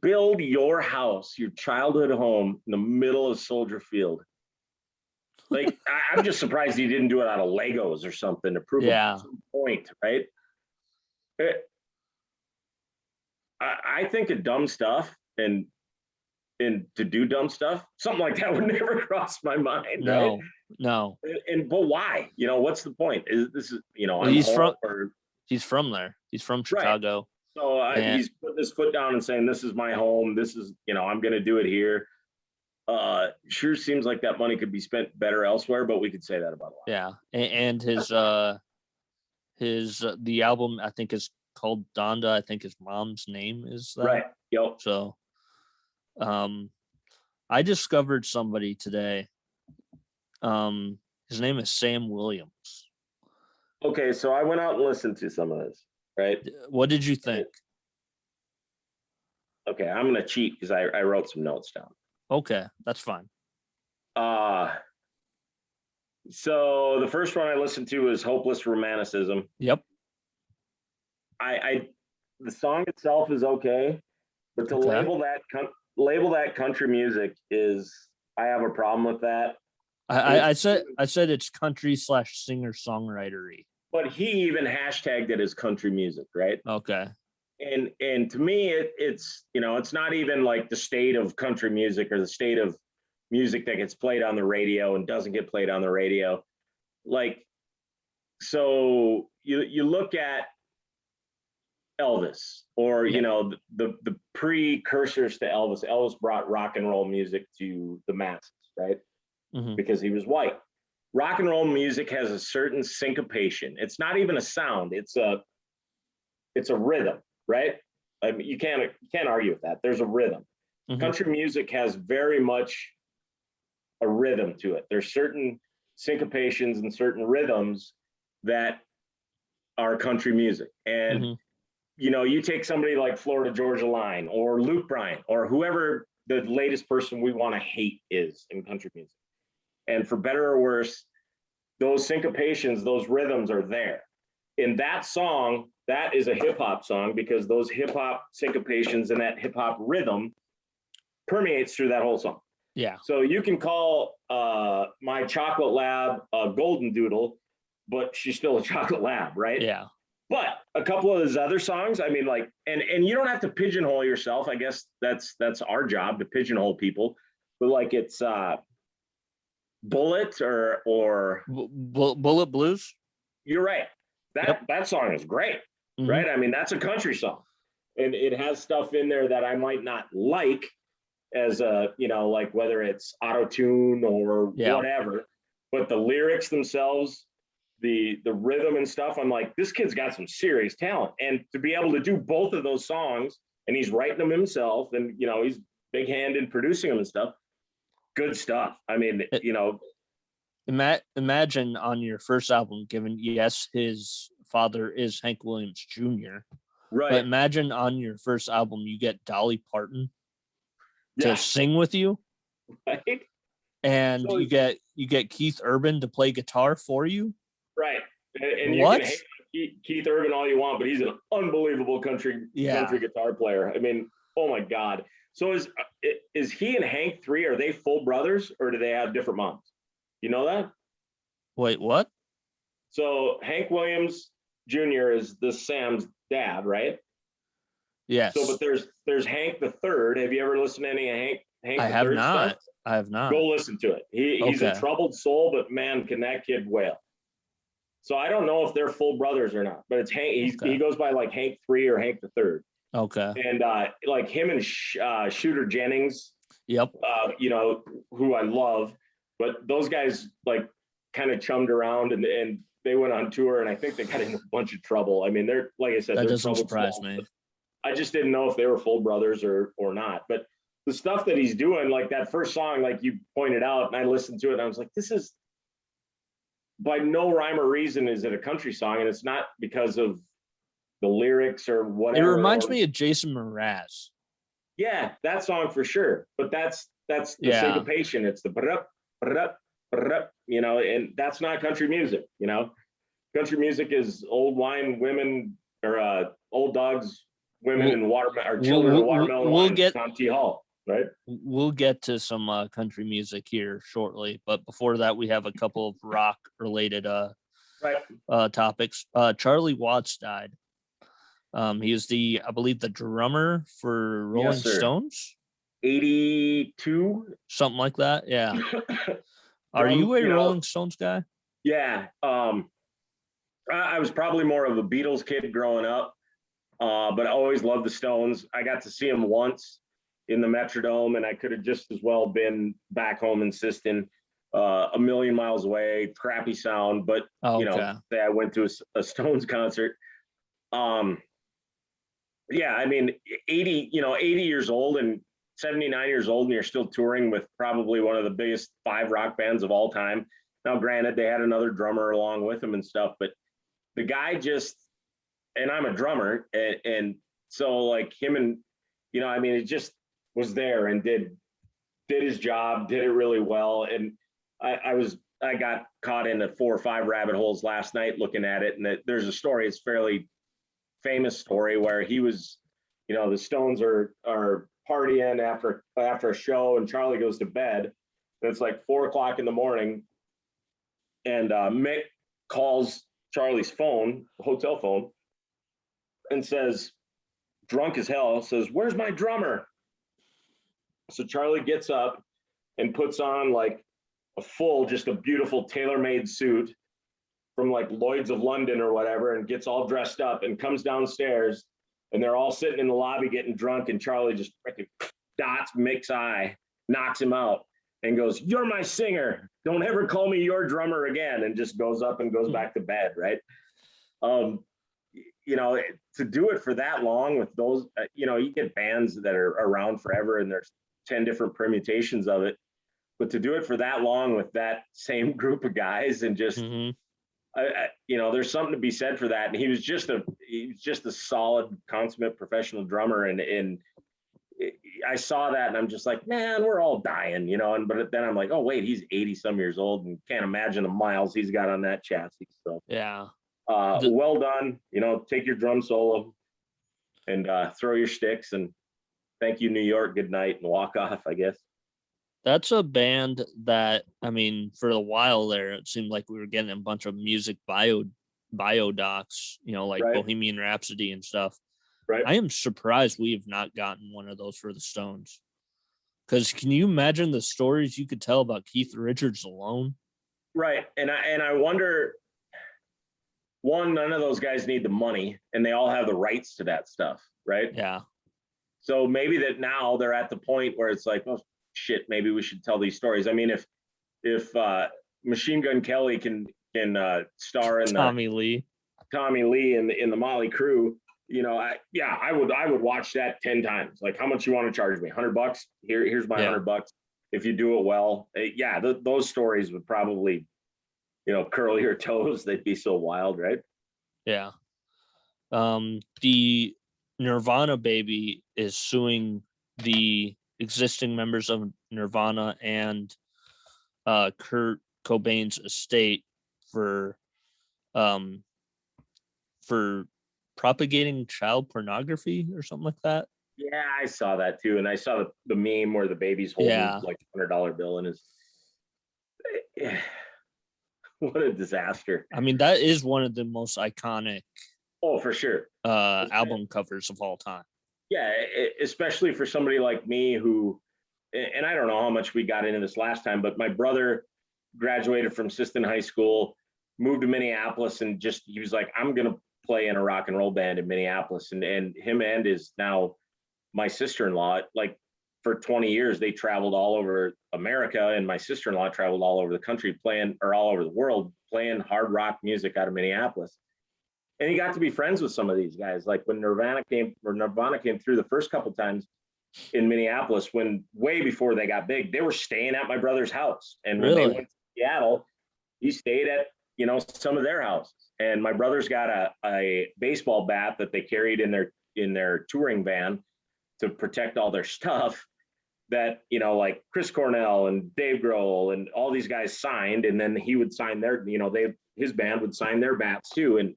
build your house, your childhood home in the middle of Soldier Field. Like, I'm just surprised he didn't do it out of Legos or something to prove some point, right? I think of dumb stuff and to do dumb stuff, something like that would never cross my mind. No, right? no. But why? What's the point? Well, he's from there. He's from Chicago. Right. So he's putting his foot down and saying, this is my home. This is, I'm going to do it here. Sure seems like that money could be spent better elsewhere, but we could say that about a lot. Yeah. And his the album, I think, is called Donda. I think his mom's name is that. Right. Yep. So I discovered somebody today. His name is Sam Williams. Okay, so I went out and listened to some of this, right? What did you think? Okay, I'm gonna cheat because I wrote some notes down. Okay, that's fine. So the first one I listened to was Hopeless Romanticism. Yep. The song itself is okay, but to label that country music I have a problem with that. I said it's country / singer-songwritery. But he even hashtagged it as country music, right? Okay. And to me, it's it's not even like the state of country music or the state of music that gets played on the radio and doesn't get played on the radio. Like, so you look at Elvis or the precursors to Elvis. Elvis brought rock and roll music to the masses, right? Because he was white. Rock and roll music has a certain syncopation. It's not even a sound. It's a rhythm, right? I mean, you can't argue with that. There's a rhythm. Country music has very much a rhythm to it. There's certain syncopations and certain rhythms that are country music. And you take somebody like Florida Georgia Line or Luke Bryan or whoever the latest person we want to hate is in country music. And for better or worse, those syncopations, those rhythms are there. In that song, that is a hip hop song because those hip hop syncopations and that hip hop rhythm permeates through that whole song. Yeah. So you can call my chocolate lab a golden doodle, but she's still a chocolate lab, right? Yeah. But a couple of his other songs, I mean, like, and you don't have to pigeonhole yourself. I guess that's our job, to pigeonhole people. But like it's Bullet or Bullet Blues. You're right. That song is great, right? I mean, that's a country song, and it has stuff in there that I might not like as a like whether it's auto-tune or whatever, but the lyrics themselves, the rhythm and stuff, I'm like, this kid's got some serious talent, and to be able to do both of those songs, and he's writing them himself, and he's big hand in producing them and stuff. Good stuff. I mean, imagine on your first album, given yes, his father is Hank Williams Jr. Right. But imagine on your first album, you get Dolly Parton to sing with you, right? And so you get Keith Urban to play guitar for you, right? And you can hate Keith Urban all you want, but he's an unbelievable country guitar player. I mean, oh my God. So is he and Hank 3, are they full brothers or do they have different moms? You know that? Wait, what? So Hank Williams Jr. is Sam's dad, right? Yes. So, but there's Hank the Third. Have you ever listened to any Hank? I have not. Stuff? I have not. Go listen to it. He's a troubled soul, but man, can that kid wail. So I don't know if they're full brothers or not, but it's Hank. He goes by like Hank 3 or Hank the Third. Okay. And like him and Shooter Jennings. Yep. Who I love, but those guys like kind of chummed around and they went on tour, and I think they got in a bunch of trouble. I mean, they're, like I said, that doesn't surprise me. I just didn't know if they were full brothers or not. But the stuff that he's doing, like that first song, like you pointed out, and I listened to it, and I was like, this is by no rhyme or reason is it a country song, and it's not because of the lyrics or It whatever. reminds me of Jason Mraz. Yeah, that song for sure. But that's the syncopation. It's the ba-dup, ba-dup, ba-dup, and that's not country music. Country music is old wine, women, or old dogs, women, and children and watermelon wine. Tom T. Hall, right? We'll get to some country music here shortly, but before that, we have a couple of rock related topics. Charlie Watts died. He was I believe the drummer for Rolling Stones. 82, something like that. Yeah. Are you a Rolling Stones guy? Yeah. I was probably more of a Beatles kid growing up, but I always loved the Stones. I got to see them once in the Metrodome, and I could have just as well been back home in Siston, a million miles away, crappy sound, but say I went to a Stones concert. Yeah, I mean, 80 years old and 79 years old, and you're still touring with probably one of the biggest 5 rock bands of all time. Now, granted, they had another drummer along with him and stuff, but the guy and I'm a drummer, and so like him and, it just was there and did his job, did it really well. And I got caught in 4 or 5 rabbit holes last night looking at it, and there's a story, it's fairly famous story, where he was, the Stones are partying after a show, and Charlie goes to bed, and it's like 4 o'clock in the morning, and Mick calls Charlie's phone, hotel phone, and says, drunk as hell, says, "Where's my drummer?" So Charlie gets up and puts on like just a beautiful tailor-made suit from like Lloyd's of London or whatever, and gets all dressed up and comes downstairs, and they're all sitting in the lobby getting drunk, and Charlie just freaking dots Mick's eye, knocks him out, and goes, "You're my singer. Don't ever call me your drummer again," and just goes up and goes back to bed, right? To do it for that long with those, you get bands that are around forever and there's 10 different permutations of it, but to do it for that long with that same group of guys and just, there's something to be said for that. And he was just a solid, consummate professional drummer. And I saw that and I'm just like, man, we're all dying, but then I'm like, oh wait, he's 80 some years old and can't imagine the miles he's got on that chassis. So yeah. Well done. Take your drum solo and throw your sticks and thank you, New York. Good night, and walk off, I guess. That's a band that, for a while there, it seemed like we were getting a bunch of music bio docs, like Bohemian Rhapsody and stuff. Right. I am surprised we have not gotten one of those for the Stones. Because can you imagine the stories you could tell about Keith Richards alone? Right. And I wonder, one, none of those guys need the money and they all have the rights to that stuff, right? Yeah. So maybe that now they're at the point where it's like, oh shit, maybe we should tell these stories. I mean, if Machine Gun Kelly can star in Tommy Lee in the Motley Crue, I would watch that 10 times. Like, how much you want to charge me? $100? Here's my $100. If you do it well, those stories would probably, curl your toes. They'd be so wild, right? Yeah. The Nirvana baby is suing the existing members of Nirvana and Kurt Cobain's estate for propagating child pornography or something like that. Yeah, I saw that too, and I saw the meme where the baby's holding like $100 bill in his. What a disaster! I mean, that is one of the most iconic. Oh, for sure. Album covers of all time. Yeah, especially for somebody like me who, and I don't know how much we got into this last time, but my brother graduated from Siston High School, moved to Minneapolis, and he was like, I'm gonna play in a rock and roll band in Minneapolis, and him and his now my sister-in-law, like for 20 years, they traveled all over America, and my sister-in-law traveled all over the country all over the world playing hard rock music out of Minneapolis. And he got to be friends with some of these guys. Like when Nirvana came through the first couple times in Minneapolis, way before they got big, they were staying at my brother's house. And when they went to Seattle, he stayed at some of their houses. And my brother's got a baseball bat that they carried in their touring van to protect all their stuff that, like Chris Cornell and Dave Grohl and all these guys signed, and then he would sign their, his band would sign their bats too. And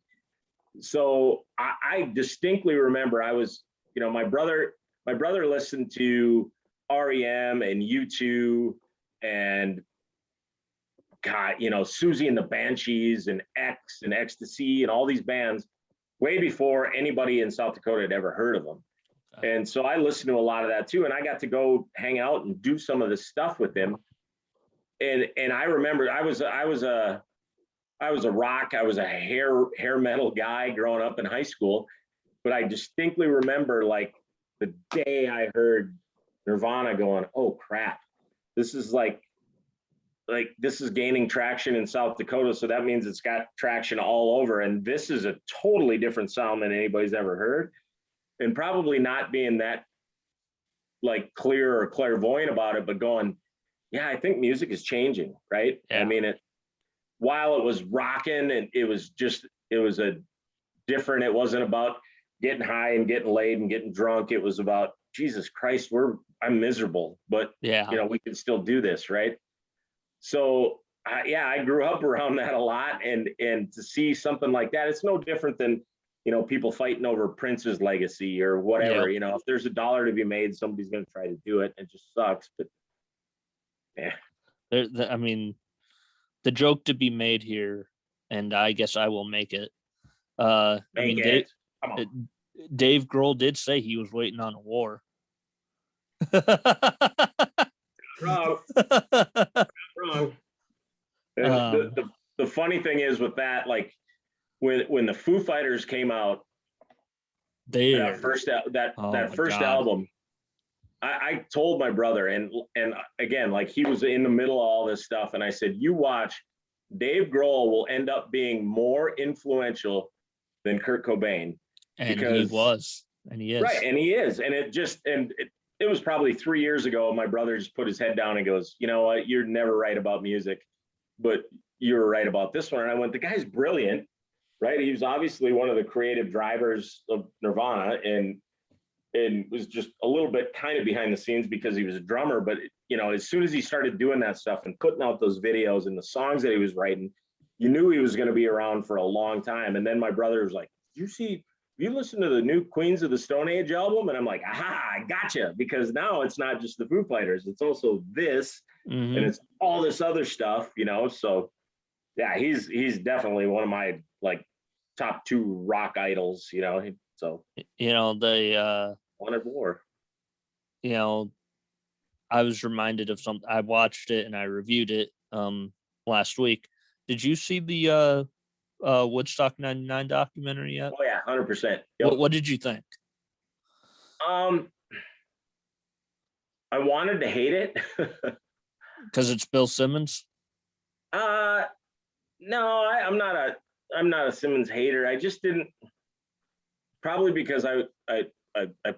so I distinctly remember I was, my brother listened to REM and U2 and God, Susie and the Banshees and X and Ecstasy and all these bands way before anybody in South Dakota had ever heard of them. And so I listened to a lot of that too. And I got to go hang out and do some of this stuff with him. And I remember I was a hair metal guy growing up in high school, but I distinctly remember like the day I heard Nirvana going, oh crap, this is like this is gaining traction in South Dakota. So that means it's got traction all over. And this is a totally different sound than anybody's ever heard. And probably not being that like clear or clairvoyant about it, but going, yeah, I think music is changing, right? Yeah. I mean, while it was rocking and it was it wasn't about getting high and getting laid and getting drunk. It was about, Jesus Christ, I'm miserable, but we can still do this, right? So I grew up around that a lot, and to see something like that, it's no different than, people fighting over Prince's legacy or whatever. If there's $1 to be made, somebody's going to try to do it. It just sucks, but yeah. I mean, the joke to be made here, and I guess I will make it. Dave Grohl did say he was waiting on a war. Wrong. The funny thing is with that, like when the Foo Fighters came out, that first album, I told my brother, and again, like he was in the middle of all this stuff, and I said, you watch, Dave Grohl will end up being more influential than Kurt Cobain. And he was, and he is. Right, and he is. And it was probably 3 years ago, my brother just put his head down and goes, you know what, you're never right about music, but you were right about this one. And I went, the guy's brilliant, right? He was obviously one of the creative drivers of Nirvana, and was just a little bit kind of behind the scenes because he was a drummer. But, as soon as he started doing that stuff and putting out those videos and the songs that he was writing, you knew he was going to be around for a long time. And then my brother was like, you listen to the new Queens of the Stone Age album? And I'm like, aha, I gotcha. Because now it's not just the Foo Fighters. It's also this, and it's all this other stuff, So yeah, he's definitely one of my like top 2 rock idols, So they wanted war. I was reminded of something. I watched it and I reviewed it last week. Did you see the Woodstock 99 documentary yet? Oh yeah, 100%. Yep. What did you think? I wanted to hate it because it's Bill Simmons. No, I'm not a Simmons hater. I just didn't, probably because I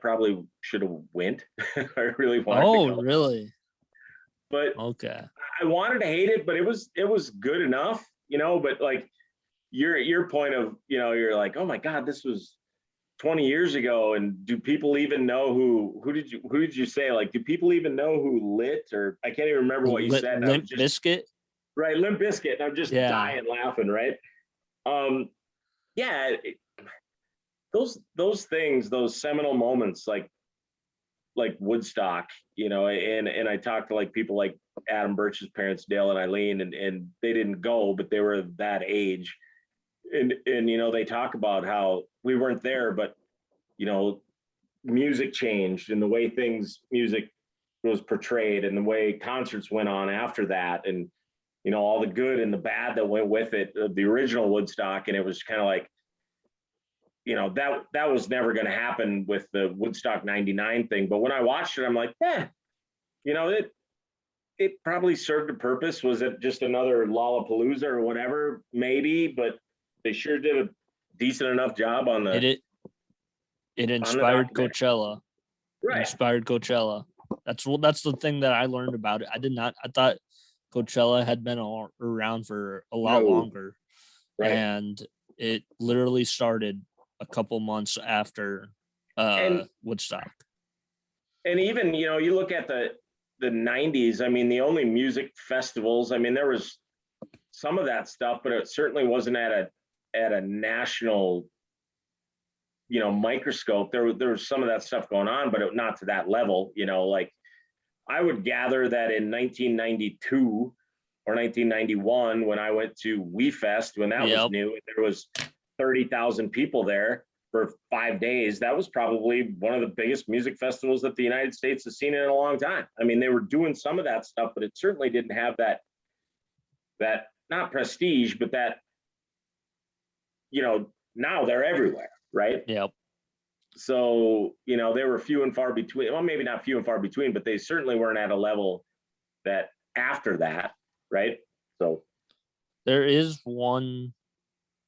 probably should have went. I really wanted to go. Really? But okay, I wanted to hate it, but it was good enough, but like your point of, you're like, oh my God, this was 20 years ago. And do people even know who did you say? Like, do people even know who Lit, or I can't even remember what you said. Limp Bizkit? Right. Limp Bizkit. And I'm just dying laughing. Right. Those things, those seminal moments, like Woodstock, and I talked to like people like Adam Birch's parents, Dale and Eileen, and they didn't go, but they were that age. And they talk about how we weren't there, but, music changed, and the way music was portrayed, and the way concerts went on after that. And, all the good and the bad that went with it, the original Woodstock. And it was kind of like, that was never going to happen with the Woodstock 99 thing. But when I watched it, I'm like, it probably served a purpose. Was it just another Lollapalooza or whatever? Maybe, but they sure did a decent enough job on the. It inspired Coachella. Right. It inspired Coachella. That's the thing that I learned about it. I thought Coachella had been around for a lot longer. Right. And it literally started a couple months after Woodstock. And even, you know, you look at the 90s, I mean, the only music festivals, I mean, there was some of that stuff, but it certainly wasn't at a national, you know, microscope. There was some of that stuff going on, but not to that level, you know. Like, I would gather that in 1992 or 1991, when I went to WeFest, when that was new, there was 30,000 people there for 5 days. That was probably one of the biggest music festivals that the United States has seen in a long time. I mean, they were doing some of that stuff, but it certainly didn't have that not prestige, but that, you know, now they're everywhere, right? Yep. So, you know, they were few and far between. Well, maybe not few and far between, but they certainly weren't at a level that after that, right? So there is one,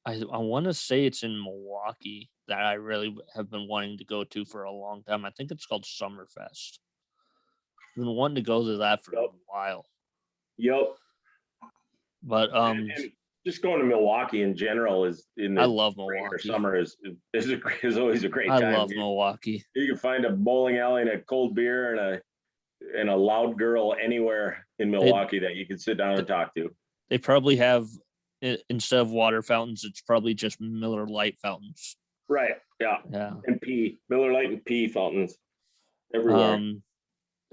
I want to say it's in Milwaukee, that I really have been wanting to go to for a long time. I think it's called Summerfest. I've been wanting to go to that for a while. Yep. But and just going to Milwaukee in general is I love Milwaukee. Spring or summer is always a great time. I love Milwaukee. You can find a bowling alley and a cold beer and a loud girl anywhere in Milwaukee that you can sit down and talk to. They probably have, instead of water fountains, it's probably just Miller Lite fountains. Right. Yeah. And Miller Lite and pee fountains everywhere.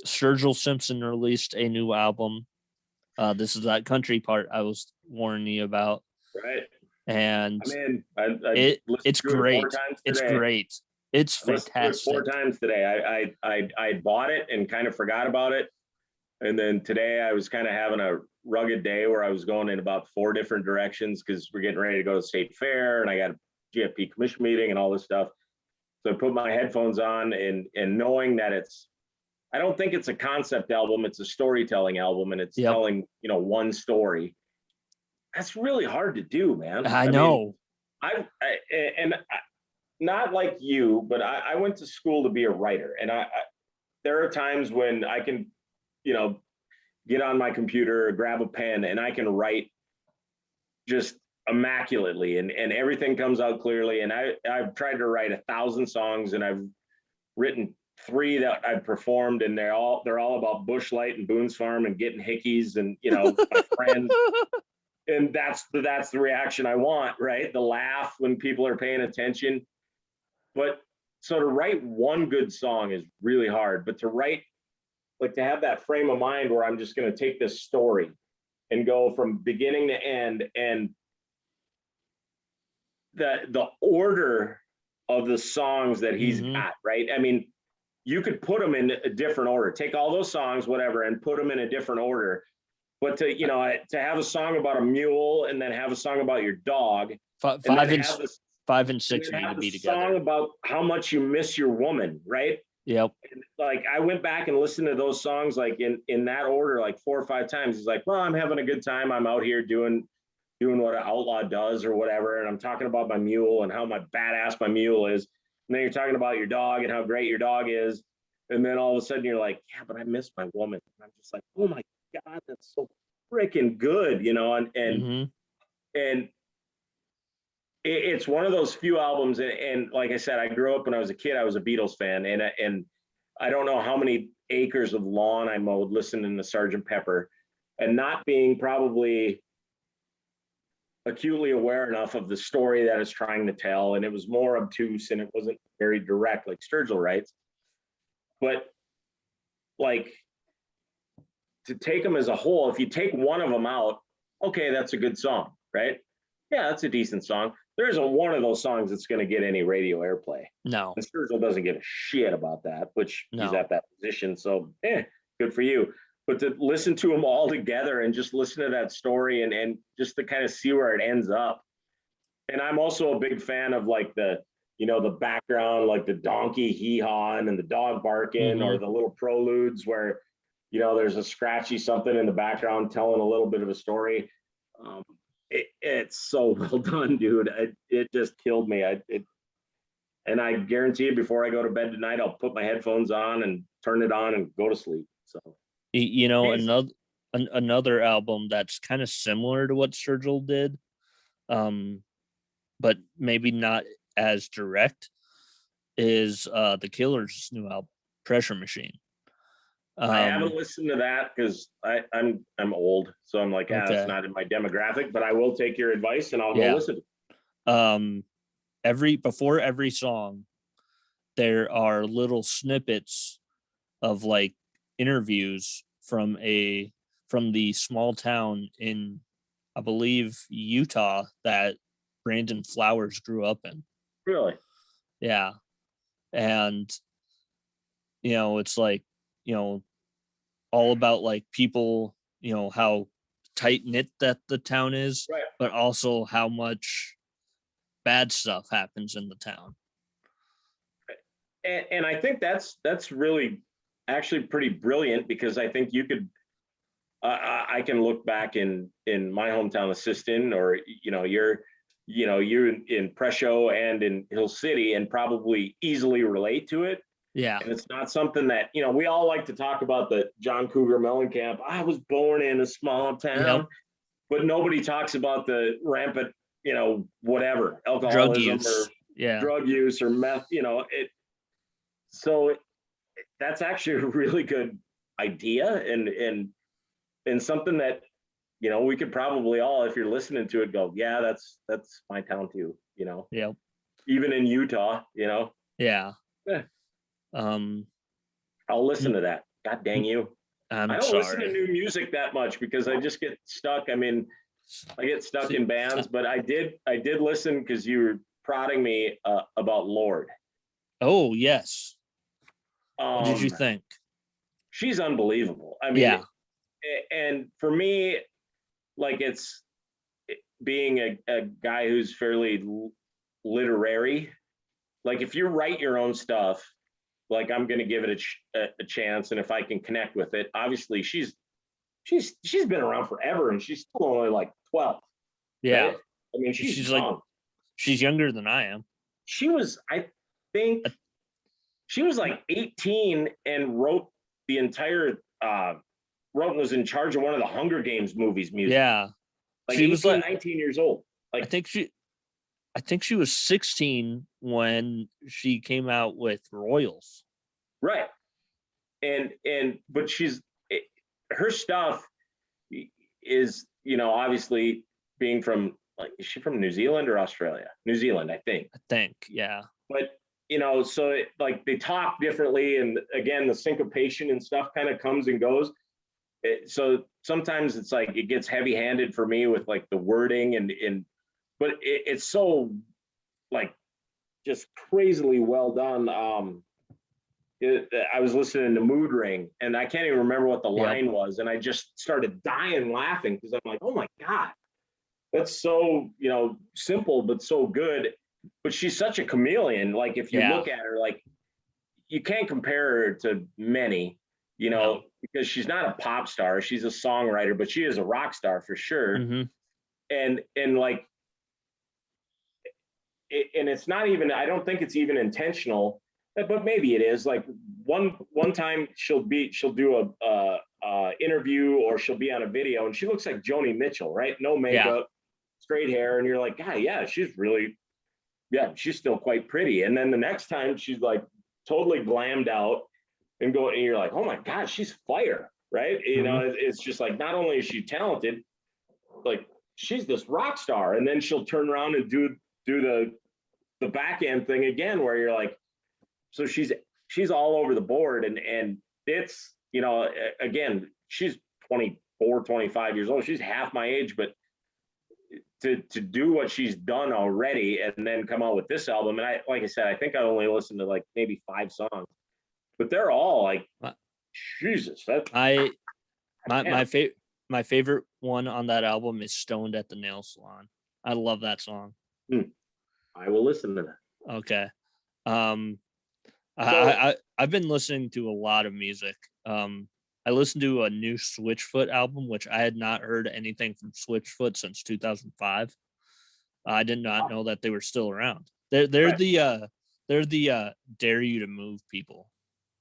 Sturgill Simpson released a new album. This is that country part I was warning you about. Right. And it's great. It's great. It's fantastic. 4 times today. I bought it and kind of forgot about it. And then today I was kind of having a rugged day where I was going in about 4 different directions because we're getting ready to go to State Fair and I got a GFP commission meeting and all this stuff. So I put my headphones on and knowing that I don't think it's a concept album. It's a storytelling album, and it's telling, you know, one story. That's really hard to do, man. I know. Mean, not like you, but I went to school to be a writer, and there are times when I can, you know, get on my computer, grab a pen, and I can write just immaculately, and everything comes out clearly. And I've tried to write 1,000 songs, and I've written 3 that I've performed, and they're all about Busch Light and Boone's Farm and getting hickeys and, you know, my friends. And that's the reaction I want, right? The laugh when people are paying attention. But so to write one good song is really hard, but to write, like, to have that frame of mind where I'm just going to take this story and go from beginning to end, and the order of the songs that he's got, right? I mean, you could put them in a different order, take all those songs, whatever, and put them in a different order. But to have a song about a mule and then have a song about your dog, 5 and 6 need to be together. Song about how much you miss your woman, right? Yep. And like, I went back and listened to those songs like in that order like 4 or 5 times. He's like, well, I'm having a good time. I'm out here doing what an outlaw does or whatever, and I'm talking about my mule and how badass my mule is. And then you're talking about your dog and how great your dog is. And then all of a sudden you're like, yeah, but I miss my woman. And I'm just like, oh my God, that's so freaking good, you know? And it's one of those few albums. And like I said, I grew up when I was a kid, I was a Beatles fan. And I don't know how many acres of lawn I mowed listening to Sgt. Pepper, and not being probably acutely aware enough of the story that it's trying to tell. And it was more obtuse and it wasn't very direct like Sturgill writes. But like, to take them as a whole, if you take one of them out, okay, that's a good song, right? Yeah, that's a decent song. There isn't one of those songs that's going to get any radio airplay. No. And Sturgill doesn't give a shit about that, which he's at that position. So, good for you. But to listen to them all together and just listen to that story and just to kind of see where it ends up. And I'm also a big fan of like the background, like the donkey hee-hawing and the dog barking, or the little preludes where, you know, there's a scratchy something in the background telling a little bit of a story. It's so well done, dude. It just killed me. And I guarantee you, before I go to bed tonight, I'll put my headphones on and turn it on and go to sleep. So, you know, another album that's kind of similar to what Sturgill did but maybe not as direct, is the Killers' new album, Pressure Machine. I haven't listened to that because I'm old, so I'm like, yeah, that's Okay. not in my demographic. But I will take your advice and I'll go Yeah. listen. Before every song, there are little snippets of like interviews from the small town in, I believe, Utah that Brandon Flowers grew up in. Really? Yeah. And it's like, all about like people, how tight knit that the town is, Right. but also how much bad stuff happens in the town. And I think that's really actually pretty brilliant, because I think you could I can look back in my hometown of Siston, or you're in Presho and in Hill City, and probably easily relate to it. Yeah. And it's not something that, we all like to talk about the John Cougar Mellencamp, I was born in a small town, Yep. but nobody talks about the rampant, whatever, Drug alcoholism use. or Yeah. drug use or meth, so that's actually a really good idea, and something that, we could probably all, if you're listening to it, go, yeah, that's my town too, Yep. even in Utah, Yeah. Yeah. I'll listen to that. God dang you. I don't listen to new music that much because I just get stuck. I mean, I get stuck in bands, but I did listen because you were prodding me about Lorde. Oh, yes. What did you think? She's unbelievable. I mean, yeah. And for me, like, it's being a guy who's fairly literary. Like, if you write your own stuff, like, I'm going to give it a chance, and if I can connect with it. Obviously, she's been around forever, and she's still only like 12. Yeah, right? I mean, she's young. Like, she's younger than I am. She was, I think, she was like 18 and wrote the entire wrote and was in charge of one of the Hunger Games movies music. Yeah, like she 18, was like 19 years old. Like, I think she was 16 when she came out with Royals. Right. But her stuff is, obviously, being from, like, is she from New Zealand or Australia? New Zealand, I think. Yeah. But, so like, they talk differently, and again, the syncopation and stuff kind of comes and goes. So sometimes it's like it gets heavy-handed for me with like the wording, but it's so, like, just crazily well done. I was listening to Mood Ring, and I can't even remember what the line was, and I just started dying laughing because I'm like, oh my God, that's so, simple but so good. But she's such a chameleon. Like, if you look at her, like, you can't compare her to many, because she's not a pop star. She's a songwriter, but she is a rock star for sure. Mm-hmm. And like, and it's not even, I don't think it's even intentional, but maybe it is. Like, one time she'll do a interview, or she'll be on a video, and she looks like Joni Mitchell, right? No makeup, straight hair, and you're like, God, yeah, she's still quite pretty. And then the next time she's like totally glammed out and you're like, oh my God, she's fire, right? Mm-hmm. It's just like, not only is she talented, like, she's this rock star, and then she'll turn around and do the back end thing again, where you're like, so she's all over the board, and it's, again, she's 24, 25 years old. She's half my age, but to do what she's done already and then come out with this album. And like I said, I think I only listened to like maybe 5 songs, but they're all like, Jesus. My favorite one on that album is Stoned at the Nail Salon. I love that song. I will listen to that. Okay. I've been listening to a lot of music. I listened to a new Switchfoot album, which I had not heard anything from Switchfoot since 2005. I did not know that they were still around. They're right. They're the Dare You to Move people.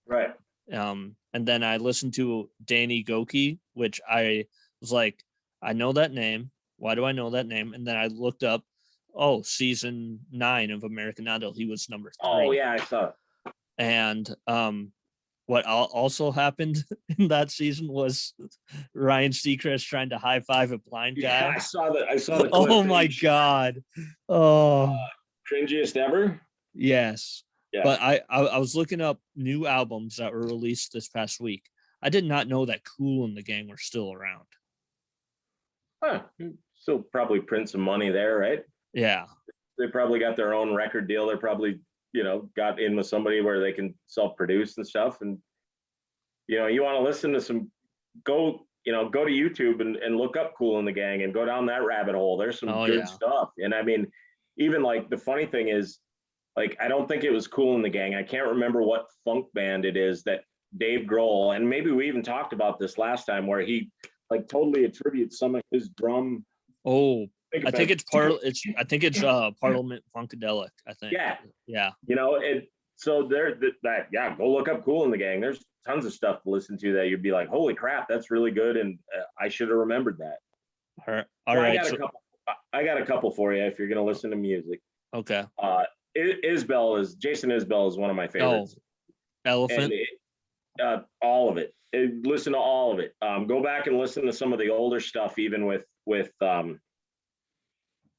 Right. And then I listened to Danny Goki, which I was like, I know that name. Why do I know that name? And then I looked up, season 9 of American Idol. He was number 3. Oh yeah, I saw. And what also happened in that season was Ryan Seacrest trying to high five a blind guy. Yeah, I saw the clip. Oh my God. Oh, cringiest ever. yes. Yeah. But I was looking up new albums that were released this past week. I did not know that Kool and the Gang were still around. Huh. Still probably print some money there, right? Yeah. They probably got their own record deal. They're probably, got in with somebody where they can self-produce and stuff. And, you want to listen to some, go to YouTube and look up Kool and the Gang and go down that rabbit hole. There's some good stuff. And I mean, even like the funny thing is, like, I don't think it was Kool and the Gang. I can't remember what funk band it is that Dave Grohl, and maybe we even talked about this last time, where he like totally attributes some of his drum. I think it's Parliament Funkadelic. I think. Yeah. So go look up Kool and the Gang. There's tons of stuff to listen to that you'd be like, holy crap, that's really good, and I should have remembered that. All right. I got a couple for you if you're gonna listen to music. Okay. Jason Isbell is one of my favorites. Elephant. All of it. Listen to all of it. Go back and listen to some of the older stuff, even with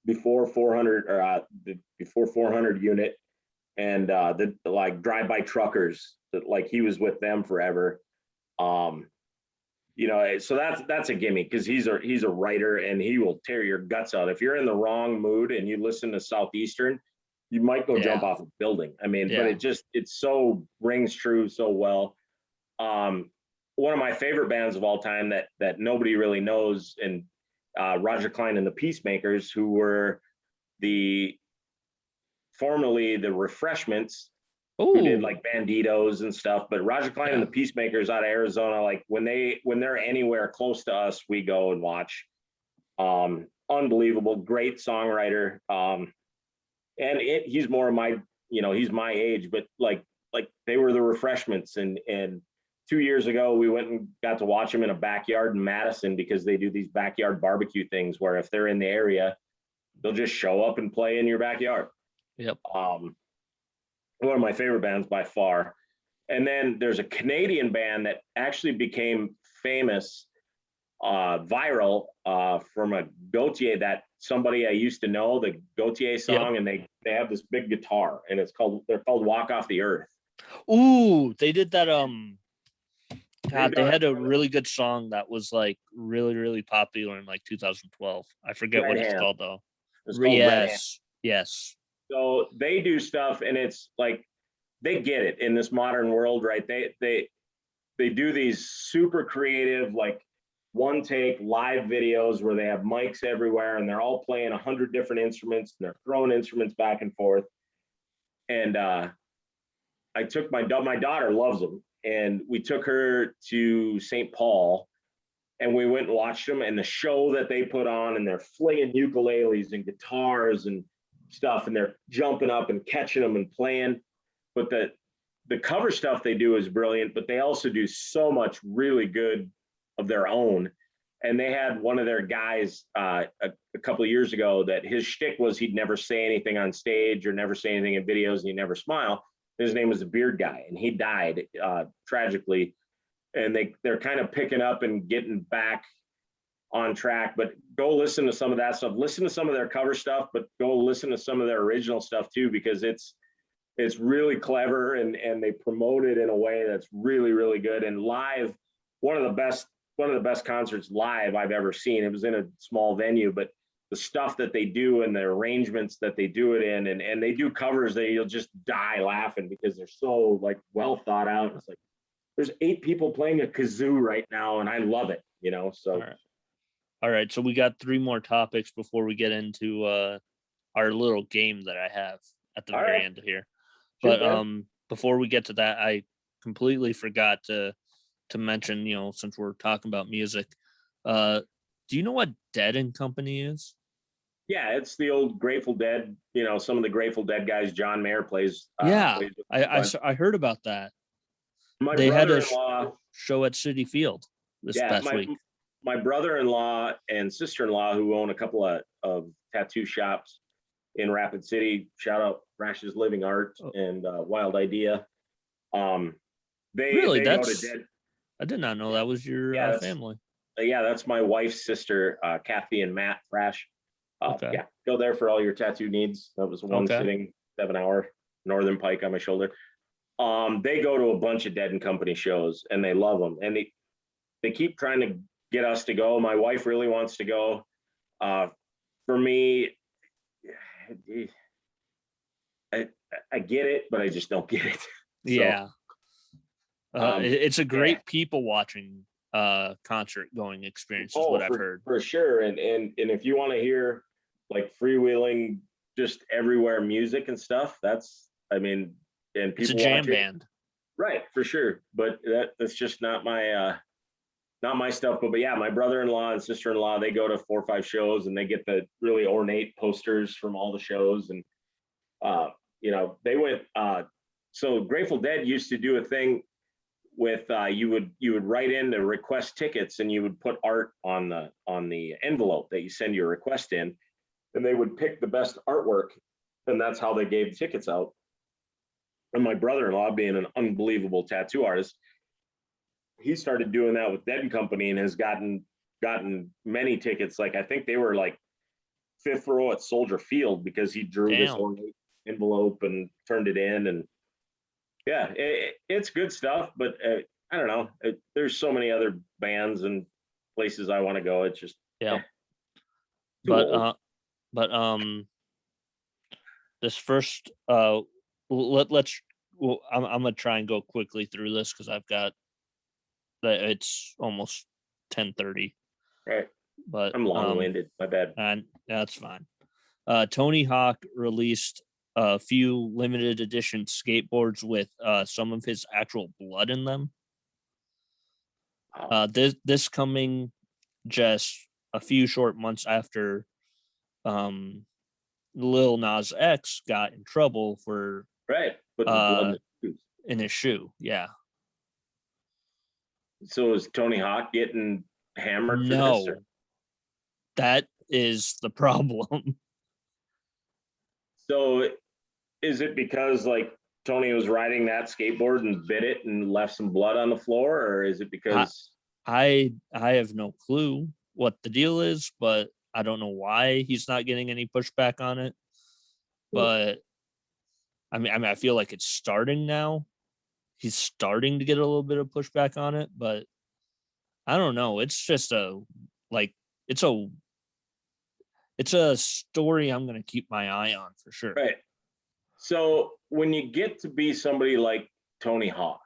before 400 or before 400 unit, and the like Drive-By Truckers. That, like, he was with them forever. So that's a gimme, because he's a writer and he will tear your guts out. If you're in the wrong mood and you listen to Southeastern, you might go jump off a building. I mean, but it so rings true so well. One of my favorite bands of all time that nobody really knows, and Roger Clyne and the Peacemakers, who were formerly the Refreshments, who did like Banditos and stuff. But Roger Clyne and the Peacemakers out of Arizona, like when they're anywhere close to us, we go and watch. Unbelievable, great songwriter. And he's more of my, he's my age, but like they were the Refreshments. And 2 years ago, we went and got to watch them in a backyard in Madison, because they do these backyard barbecue things where if they're in the area, they'll just show up and play in your backyard. Yep. One of my favorite bands by far. And then there's a Canadian band that actually became famous, viral, from a Gautier, that somebody I used to know, the Gautier song. Yep. And they have this big guitar, and they're called Walk Off the Earth. Ooh, they did that. God, they had a really good song that was like really, really popular in like 2012. I forget what it's called though. It's called Yes. So they do stuff, and it's like they get it in this modern world, right? They do these super creative, like one take live videos where they have mics everywhere, and they're all playing 100 different instruments, and they're throwing instruments back and forth. And I took my daughter loves them, and we took her to St. Paul, and we went and watched them, and the show that they put on, and they're flinging ukuleles and guitars and stuff, and they're jumping up and catching them and playing. But the cover stuff they do is brilliant, but they also do so much really good of their own. And they had one of their guys a couple of years ago that his shtick was he'd never say anything on stage or never say anything in videos, and he'd never smile. His name was the Beard Guy, and he died tragically. And they're kind of picking up and getting back on track. But go listen to some of that stuff. Listen to some of their cover stuff, but go listen to some of their original stuff too, because it's really clever, and they promote it in a way that's really, really good. And live, one of the best concerts live I've ever seen. It was in a small venue, but the stuff that they do and the arrangements that they do it in, and they do covers that you'll just die laughing because they're so like well thought out. It's like there's 8 people playing a kazoo right now, and I love it, so. All right. So we got 3 more topics before we get into our little game that I have at the very end here. But before we get to that, I completely forgot to mention, since we're talking about music, do you know what Dead and Company is? Yeah, it's the old Grateful Dead. Some of the Grateful Dead guys. John Mayer plays. I heard about that. My they had a brother-in-law show at City Field this past week. my brother-in-law and sister-in-law, who own a couple of tattoo shops in Rapid City, shout out Rash's Living Art and Wild Idea. They go to dead. I did not know that was your family. That's my wife's sister, Kathy and Matt Rash. Okay. Yeah, go there for all your tattoo needs. That was one sitting 7-hour Northern Pike on my shoulder. They go to a bunch of Dead and Company shows and they love them, and they keep trying to get us to go. My wife really wants to go. For me, I get it, but I just don't get it. Yeah. It's a great people watching concert going experience is what I've heard. For sure. And if you want to hear like freewheeling, just everywhere music and stuff, and people, it's a jam band. Right, for sure. But that's just not my stuff. But yeah, my brother-in-law and sister-in-law, they go to 4 or 5 shows and they get the really ornate posters from all the shows. And they went so Grateful Dead used to do a thing with you would write in to request tickets, and you would put art on the envelope that you send your request in, and they would pick the best artwork, and that's how they gave the tickets out. And my brother-in-law, being an unbelievable tattoo artist, he started doing that with Dead and Company and has gotten many tickets. Like I think they were like 5th row at Soldier Field because he drew this ornate envelope and turned it in. And yeah, it's good stuff, but I don't know. There's so many other bands and places I want to go. It's just but this first I'm gonna try and go quickly through this because I've got it's almost 10:30. Right, but I'm long-winded. My bad. And that's fine. Tony Hawk released a few limited edition skateboards with some of his actual blood in them. This coming just a few short months after Lil Nas X got in trouble for blood in his shoe. Yeah. So is Tony Hawk getting hammered for No, this? Or? That is the problem. So is it because like Tony was riding that skateboard and bit it and left some blood on the floor, or is it because I have no clue what the deal is, but I don't know why he's not getting any pushback on it. But I mean, I feel like it's starting now. He's starting to get a little bit of pushback on it, but I don't know. It's just it's a story I'm going to keep my eye on for sure. Right. So when you get to be somebody like Tony Hawk,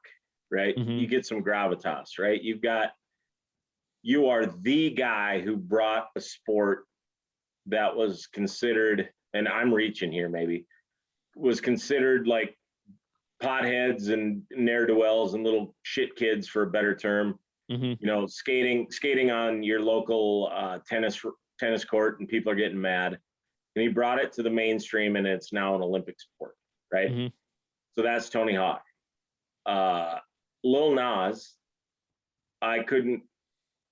right, you get some gravitas, right? You are the guy who brought a sport that was considered, and I'm reaching here maybe, was considered like potheads and ne'er-do-wells and little shit kids, for a better term. Skating on your local tennis court, and people are getting mad. And he brought it to the mainstream, and it's now an Olympic sport, right? So that's Tony Hawk. Lil Nas, I couldn't.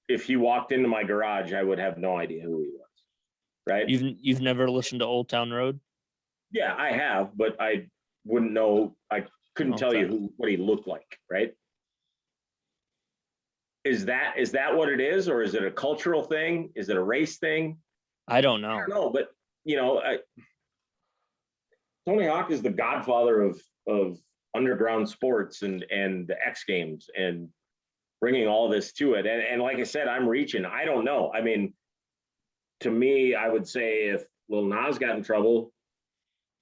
If he walked into my garage, I would have no idea who he was, right? You've never listened to Old Town Road? Yeah, I have, but I wouldn't know. I couldn't tell you what he looked like, right? Is that what it is, or is it a cultural thing? Is it a race thing? I don't know. I don't know, but Tony Hawk is the godfather of underground sports and the X Games and bringing all this to it. And like I said, I'm reaching. I don't know. I mean, to me, I would say if Lil Nas got in trouble,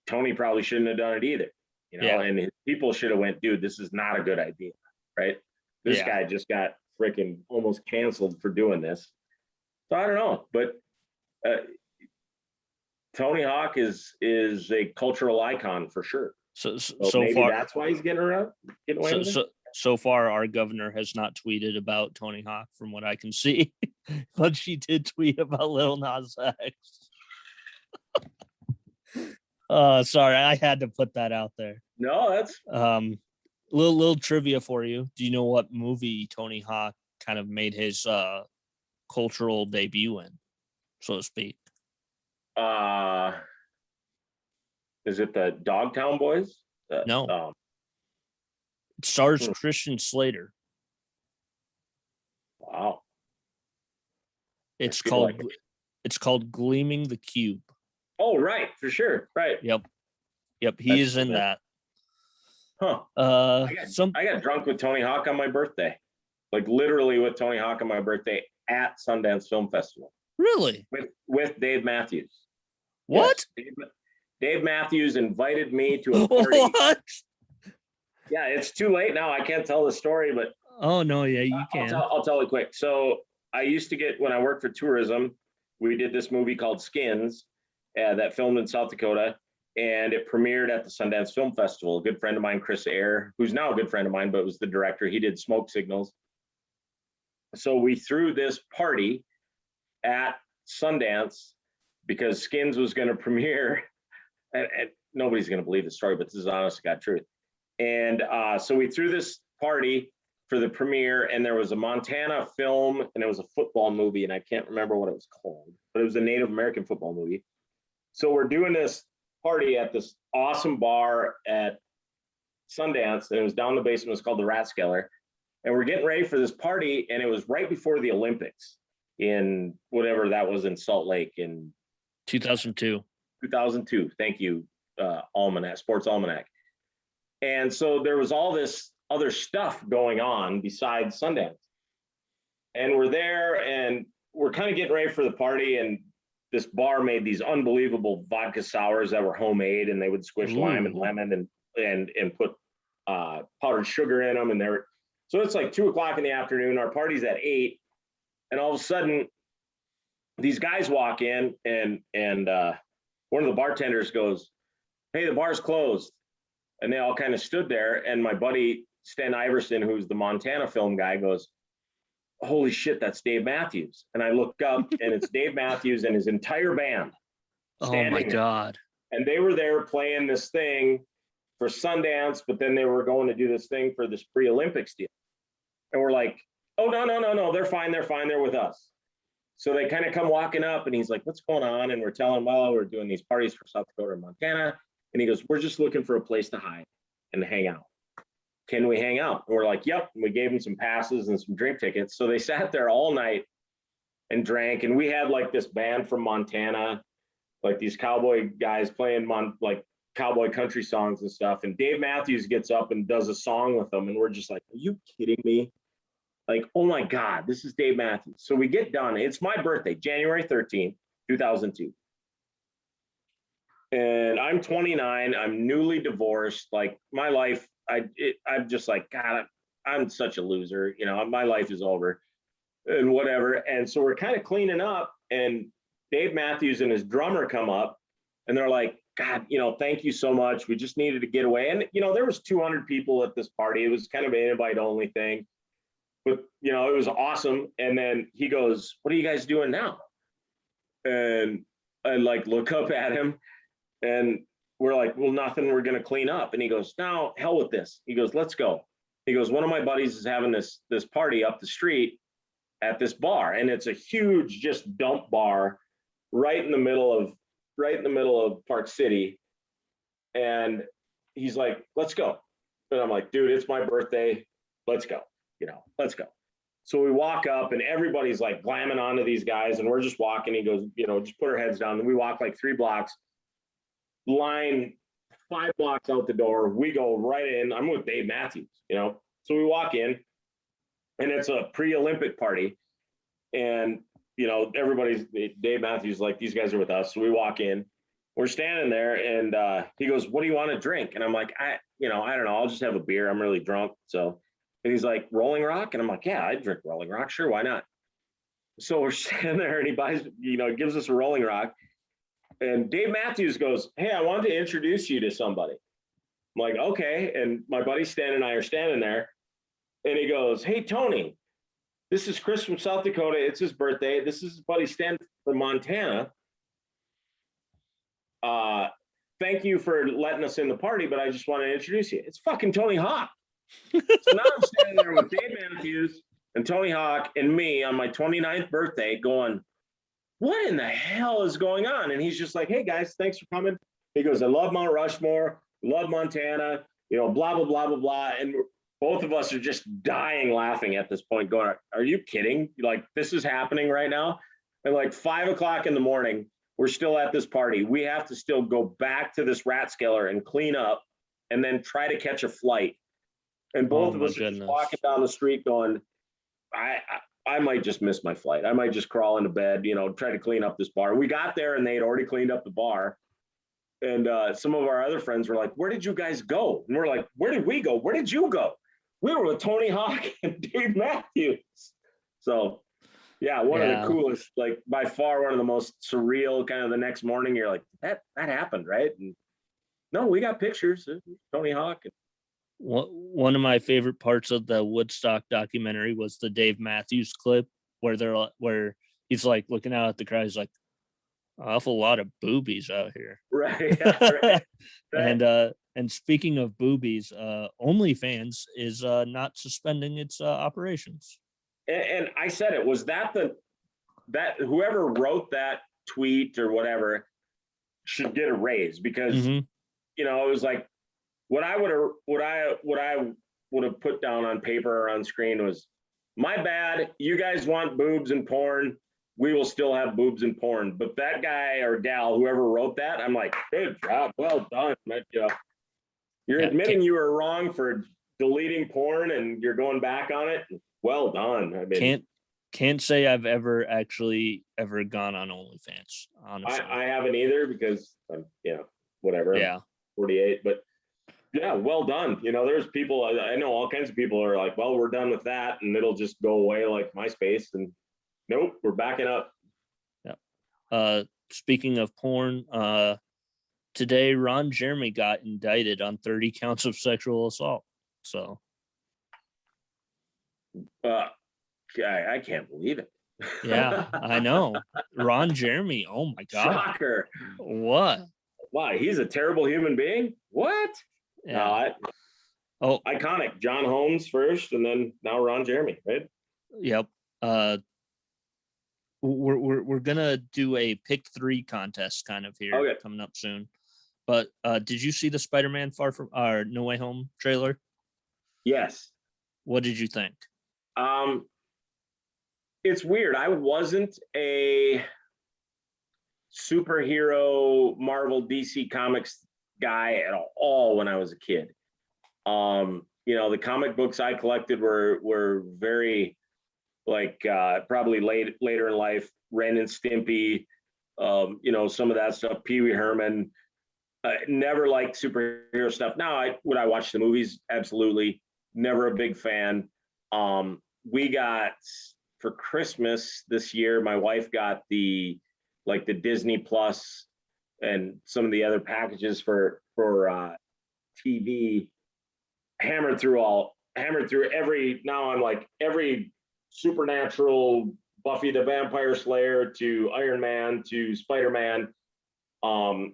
Tony probably shouldn't have done it either. And his people should have went, dude, this is not a good idea, right? This guy just got freaking almost canceled for doing this. So I don't know, but Tony Hawk is a cultural icon for sure. So maybe far, that's why he's getting away with it. So far, our governor has not tweeted about Tony Hawk, from what I can see, but she did tweet about Lil Nas X. Sorry, I had to put that out there. No, that's little trivia for you. Do you know what movie Tony Hawk kind of made his cultural debut in, so to speak? Is it the Dogtown Boys? No. It stars Hmm. Christian Slater. Wow. It's feel called like it. it's called Gleaming the Cube. Oh, right, for sure. Right. Yep. He That's is in cool. that. Huh. I got drunk with Tony Hawk on my birthday. Like literally with Tony Hawk on my birthday at Sundance Film Festival. Really? With Dave Matthews. What? Yes, Dave Matthews invited me to a party. What? Yeah, it's too late now. I can't tell the story, but Oh no, yeah, you can. I'll tell it quick. So I used to get, when I worked for tourism, we did this movie called Skins that filmed in South Dakota, and it premiered at the Sundance Film Festival. A good friend of mine, Chris Ayer, who's now a good friend of mine, but was the director. He did Smoke Signals. So we threw this party at Sundance because Skins was going to premiere, and nobody's going to believe the story, but this is honest to God truth. And so we threw this party for the premiere, and there was a Montana film, and it was a football movie, and I can't remember what it was called, but it was a Native American football movie. So we're doing this party at this awesome bar at Sundance, and it was down the basement. It was called the Rathskeller, and we're getting ready for this party, and it was right before the Olympics in whatever that was in Salt Lake in 2002. 2002. Thank you, Almanac, Sports Almanac. And so there was all this other stuff going on besides Sundance. And we're there and we're kind of getting ready for the party. And this bar made these unbelievable vodka sours that were homemade, and they would squish lime and lemon and put powdered sugar in them. And so it's like 2:00 in the afternoon. Our party's at 8. And all of a sudden, these guys walk in and one of the bartenders goes, "Hey, the bar's closed." And they all kind of stood there. And my buddy, Stan Iverson, who's the Montana film guy, goes, "Holy shit, that's Dave Matthews." And I look up and it's Dave Matthews and his entire band. Oh my God. And they were there playing this thing for Sundance, but then they were going to do this thing for this pre-Olympics deal. And we're like, "Oh, no, they're fine. They're with us." So they kind of come walking up and he's like, "What's going on?" And we're telling him, "Well, we're doing these parties for South Dakota and Montana." And he goes, "We're just looking for a place to hide and hang out. Can we hang out?" And we're like, "Yep." And we gave them some passes and some drink tickets. So they sat there all night and drank. And we had like this band from Montana, like these cowboy guys playing like cowboy country songs and stuff. And Dave Matthews gets up and does a song with them. And we're just like, "Are you kidding me?" Like, oh my God, this is Dave Matthews. So we get done. It's my birthday, January 13th, 2002. And I'm 29. I'm newly divorced. Like my life, I'm just like, God, I'm such a loser. You know, my life is over and whatever. And so we're kind of cleaning up, and Dave Matthews and his drummer come up, and they're like, "God, thank you so much. We just needed to get away." And, there was 200 people at this party. It was kind of an invite only thing, but, it was awesome. And then he goes, "What are you guys doing now?" And I like look up at him. And we're like, "Well, nothing, we're going to clean up." And he goes, "No, hell with this." He goes, "Let's go." He goes, "One of my buddies is having this party up the street at this bar. And it's a huge, just dump bar right in the middle of Park City." And he's like, "Let's go." And I'm like, "Dude, it's my birthday. Let's go. Let's go." So we walk up and everybody's like glamming onto these guys. And we're just walking. He goes, "Just put our heads down." And we walk like 3 blocks. Line 5 blocks out the door. We go right in. I'm with Dave Matthews, so we walk in, and it's a pre-Olympic party, and everybody's Dave Matthews like, "These guys are with us." So we walk in, we're standing there, and he goes, "What do you want to drink?" And I'm like, I don't know, I'll just have a beer. I'm really drunk. So, and he's like, "Rolling Rock?" And I'm like, "Yeah, I drink Rolling Rock. Sure, why not?" So we're standing there, and he buys, gives us a Rolling Rock. And Dave Matthews goes, "Hey, I wanted to introduce you to somebody." I'm like, "Okay." And my buddy Stan and I are standing there. And he goes, "Hey, Tony, this is Chris from South Dakota. It's his birthday. This is his buddy Stan from Montana. Thank you for letting us in the party, but I just want to introduce you. It's fucking Tony Hawk." So now I'm standing there with Dave Matthews and Tony Hawk and me on my 29th birthday going, what in the hell is going on? And he's just like, hey guys, thanks for coming. He goes, I love Mount Rushmore, love Montana, blah, blah, blah, blah, blah. And both of us are just dying laughing at this point, going, are you kidding? Like, this is happening right now? And like 5 o'clock in the morning, we're still at this party. We have to still go back to this rat scaler and clean up and then try to catch a flight. And both of us are just walking down the street going, I might just miss my flight. I might just crawl into bed, try to clean up this bar. We got there and they had already cleaned up the bar. And some of our other friends were like, where did you guys go? And we're like, where did we go? Where did you go? We were with Tony Hawk and Dave Matthews. So, yeah, one of the coolest, like by far one of the most surreal kind of the next morning. You're like, that happened, right? And no, we got pictures of Tony Hawk. One of my favorite parts of the Woodstock documentary was the Dave Matthews clip where he's like looking out at the crowd. He's like, awful lot of boobies out here. Right. Yeah, right. And speaking of boobies, OnlyFans is not suspending its operations. And I said it was that whoever wrote that tweet or whatever should get a raise because it was like what I would have put down on paper or on screen was, my bad. You guys want boobs and porn. We will still have boobs and porn. But that guy or gal, whoever wrote that, I'm like, good job, well done. You're admitting you were wrong for deleting porn and you're going back on it. Well done. I mean, can't say I've ever gone on OnlyFans. Honestly, I haven't either because I'm, whatever. Yeah, I'm 48, but yeah, well done. There's people, I know all kinds of people are like, well, we're done with that and it'll just go away like MySpace. And nope, we're backing up. Yeah. Speaking of porn, today Ron Jeremy got indicted on 30 counts of sexual assault. So I can't believe it. Yeah, I know. Ron Jeremy. Oh my God. Shocker. What? Why? He's a terrible human being? What? Yeah. Iconic. John Holmes first, and then now Ron Jeremy, right? Yep. We're gonna do a pick 3 contest kind of here coming up soon. But did you see the Spider-Man No Way Home trailer? Yes. What did you think? It's weird. I wasn't a superhero Marvel DC Comics guy at all when I was a kid. The comic books I collected were very probably later in life, Ren and Stimpy, some of that stuff, Pee Wee Herman. Never liked superhero stuff. Now, would I watch the movies? Absolutely. Never a big fan. We got, for Christmas this year, my wife got the Disney Plus and some of the other packages for TV. Hammered through every Supernatural, Buffy the Vampire Slayer to Iron Man to Spider-Man. I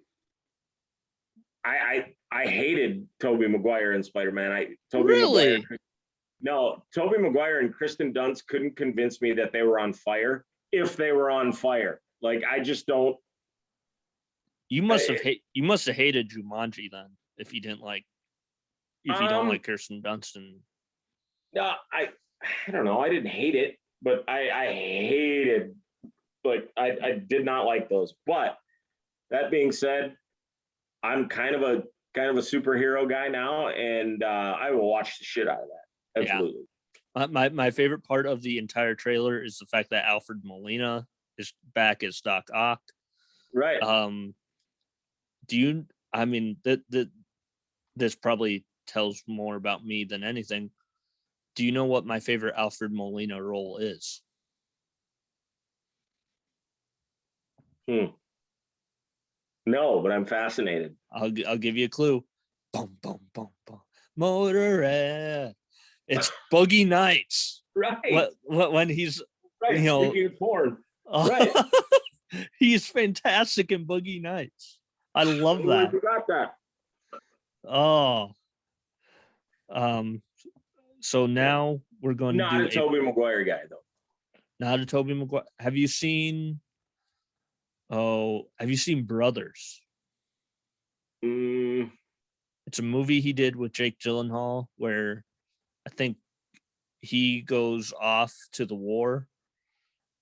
hated Tobey Maguire and Spider-Man. Really? Tobey Maguire and Kristen Dunst couldn't convince me that they were on fire. If they were on fire, I just don't. You must have hated Jumanji then, if you didn't like. If you don't like Kirsten Dunst. No, I don't know. I didn't hate it, but I hated. I did not like those. But that being said, I'm kind of a superhero guy now, and I will watch the shit out of that. Absolutely. Yeah. My favorite part of the entire trailer is the fact that Alfred Molina is back as Doc Ock. Right. This probably tells more about me than anything. Do you know what my favorite Alfred Molina role is? No, but I'm fascinated. I'll give you a clue. Boom, boom, boom, boom. Motorhead. It's Boogie Nights. Right. When he's right. Speaking of porn. Right. He's fantastic in Boogie Nights. I love that. I forgot that. Oh. So now we're going Not to a do Tobey Maguire guy though. not a Tobey Maguire. Have you seen Brothers? It's a movie he did with Jake Gyllenhaal where I think he goes off to the war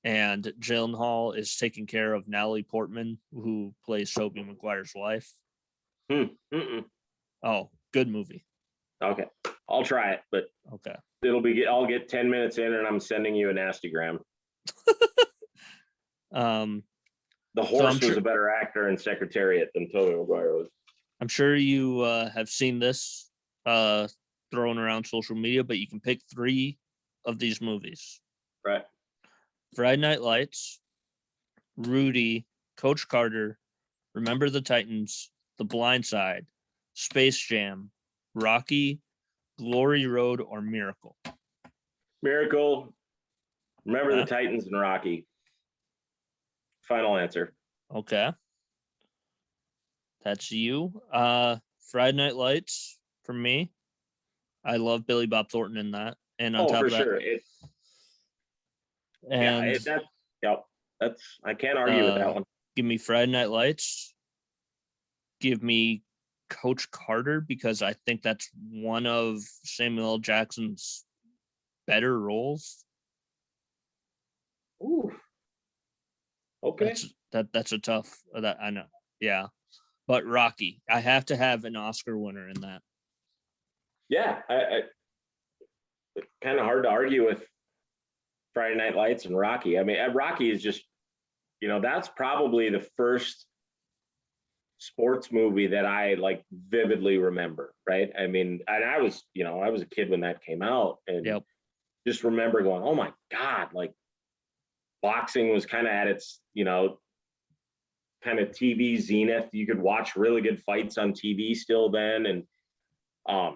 and Gyllenhaal is taking care of Natalie Portman, who plays Tobey Maguire's wife. Oh, good movie. Okay. I'll try it, but okay. I'll get 10 minutes in and I'm sending you a nastygram. The horse was a better actor in Secretariat than Tobey Maguire was. I'm sure you have seen this thrown around social media, but you can pick 3 of these movies. Right. Friday Night Lights, Rudy, Coach Carter, Remember the Titans, The Blind Side, Space Jam, Rocky, Glory Road, or Miracle. Miracle, Remember the Titans, and Rocky. Final answer. Okay. That's you. Friday Night Lights for me. I love Billy Bob Thornton in that. And on top of that, sure. That's I can't argue with that one. Give me Friday Night Lights. Give me Coach Carter, because I think that's one of Samuel L. Jackson's better roles. Ooh. Okay. That's a tough. That I know. Yeah. But Rocky, I have to have an Oscar winner in that. Yeah, it's kind of hard to argue with Friday Night Lights and Rocky. I mean, Rocky is just, that's probably the first sports movie that I like vividly remember, right? I mean, and I was a kid when that came out, and just remember going, oh my God, like boxing was kind of at its, kind of TV zenith. You could watch really good fights on TV still then. And, I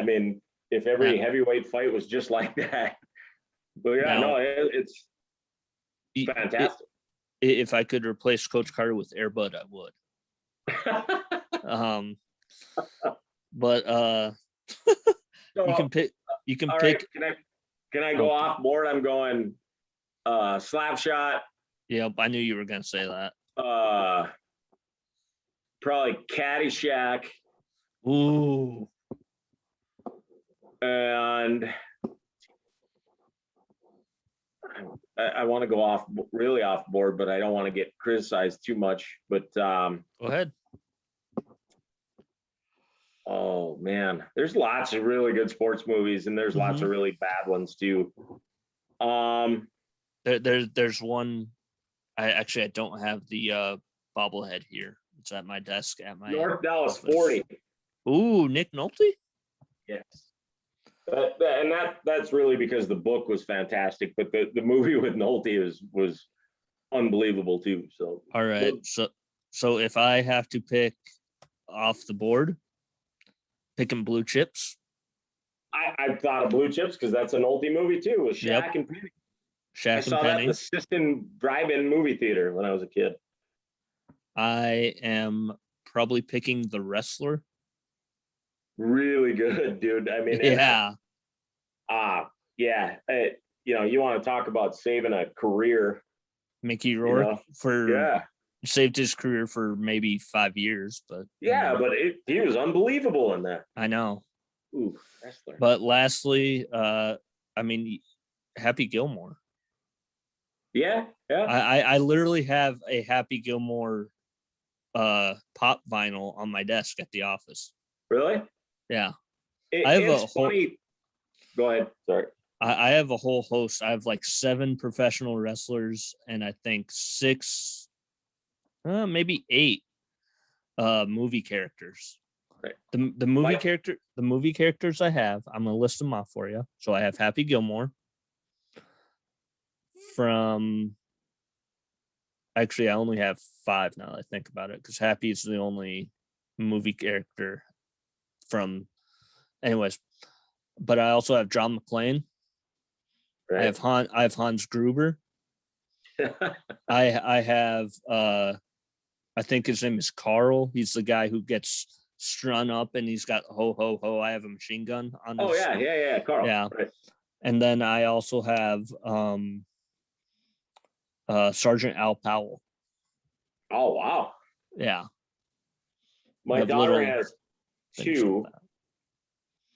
mean, if every heavyweight fight was just like that, but it's fantastic. If I could replace Coach Carter with Air Bud, I would. But you can pick. Right, can I go off board? I'm going Slap Shot. Yep, I knew you were gonna say that. Probably Caddyshack. Ooh. And I want to go really off board, but I don't want to get criticized too much. But go ahead. Oh man, there's lots of really good sports movies, and there's lots of really bad ones too. There's one. I don't have the bobblehead here. It's at my desk at my North Dallas office. 40. Ooh, Nick Nolte? Yes. And that's really because the book was fantastic, but the movie with Nolte was unbelievable too. So all right. So if I have to pick off the board, picking Blue Chips. I thought of Blue Chips because that's an Nolte movie too, with Shaq and Penny. I saw that in the Siston Drive-In movie theater when I was a kid. I am probably picking The Wrestler. Really good, dude. I mean, yeah. You want to talk about saving a career. Mickey Rourke saved his career for maybe 5 years, but but he was unbelievable in that. I know. Ooh, Wrestler. But lastly, Happy Gilmore. Yeah. I literally have a Happy Gilmore pop vinyl on my desk at the office. Really? Yeah. Funny. Go ahead. Sorry. I have a whole host. I have like 7 professional wrestlers and I think 6, maybe 8 movie characters. Right. The movie characters I have, I'm gonna list them off for you. So I have Happy Gilmore. Actually, I only have 5 now that I think about it, because Happy is the only movie character from. Anyways, but I also have John McClane. Right. I have Hans Gruber. I have I think his name is Carl. He's the guy who gets strung up and he's got ho ho ho, I have a machine gun on his. Oh yeah, Carl. Yeah. Right. And then I also have Sergeant Al Powell. Oh wow. Yeah. My daughter has two.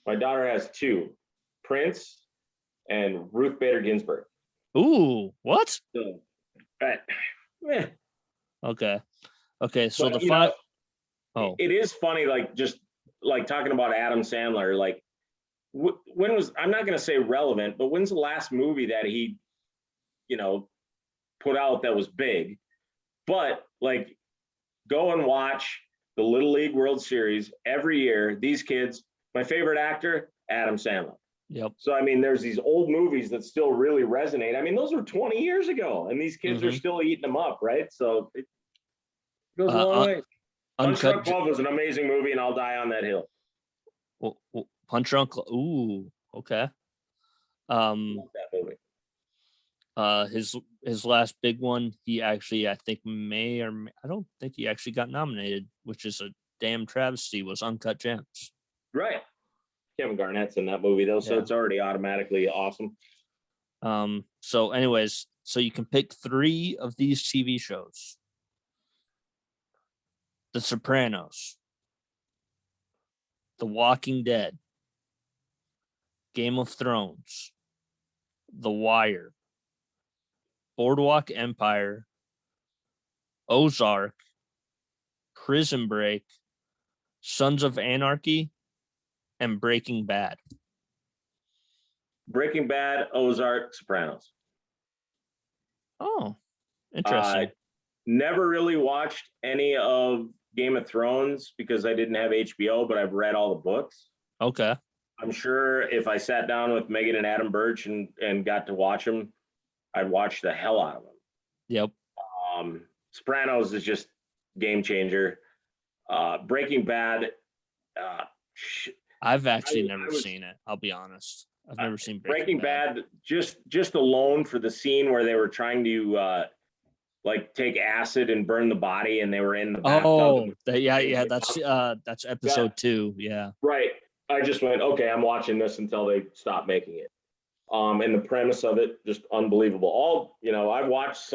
My daughter has two. Prince and Ruth Bader Ginsburg. Ooh, what? So, Okay. So but, it is funny, like just like talking about Adam Sandler. Like, when was, I'm not going to say relevant, but when's the last movie that he, put out that was big? But like, go and watch the Little League World Series every year. These kids, my favorite actor, Adam Sandler. Yep. So, I mean, there's these old movies that still really resonate. I mean, those were 20 years ago, and these kids are still eating them up, right? So it goes a long way. Punch Drunk Love was an amazing movie, and I'll die on that hill. Punch Drunk. Ooh, okay. That movie. His last big one, he actually, I think I don't think he actually got nominated, which is a damn travesty, was Uncut Gems. Right. Kevin Garnett's in that movie though, so it's already automatically awesome. So anyways, so you can pick 3 of these TV shows: The Sopranos, The Walking Dead, Game of Thrones, The Wire, Boardwalk Empire, Ozark, Prison Break, Sons of Anarchy, and Breaking Bad. Breaking Bad, Ozark, Sopranos. Oh, interesting. Never really watched any of Game of Thrones because I didn't have HBO, but I've read all the books. Okay. I'm sure if I sat down with Megan and Adam Birch and got to watch them, I'd watch the hell out of them. Yep. Sopranos is just game changer. Breaking Bad. I've actually never seen it. I'll be honest. I've never seen Breaking Bad. Just alone for the scene where they were trying to like take acid and burn the body, and they were in the bathtub. Oh, that's episode 2. Yeah. Right. I just went, okay, I'm watching this until they stop making it. And the premise of it, just unbelievable. I've watched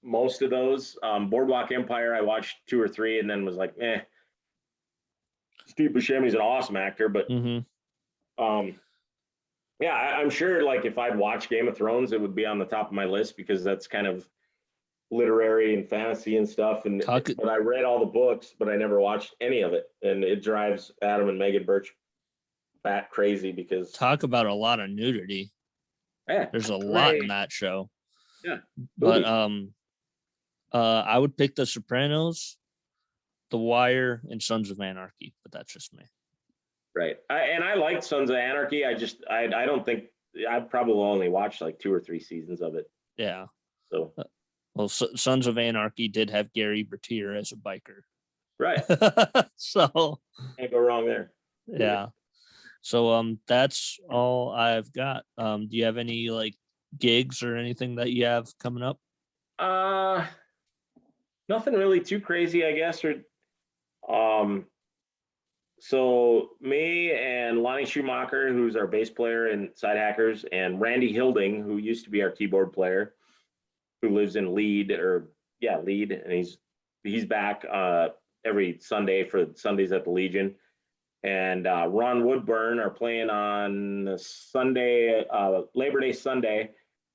most of those. Boardwalk Empire, I watched 2 or 3 and then was like, Steve Buscemi's an awesome actor, but I'm sure like if I'd watched Game of Thrones, it would be on the top of my list because that's kind of literary and fantasy and stuff. But I read all the books, but I never watched any of it. And it drives Adam and Megan Birch bat crazy because talk about a lot of nudity. Yeah, there's a lot in that show. Yeah. But I would pick The Sopranos, The Wire, and Sons of Anarchy, but that's just me. Right. I liked Sons of Anarchy. I don't think I've probably only watched like 2 or 3 seasons of it. Yeah. So Sons of Anarchy did have Gary Bertier as a biker. Right. So can't go wrong there. Yeah. So that's all I've got. Do you have any like gigs or anything that you have coming up? Nothing really too crazy, I guess. So me and Lonnie Schumacher, who's our bass player in Side Hackers, and Randy Hilding, who used to be our keyboard player, who lives in Lead, and he's back every Sunday for Sundays at the Legion. And Ron Woodburn are playing on Sunday, Labor Day Sunday,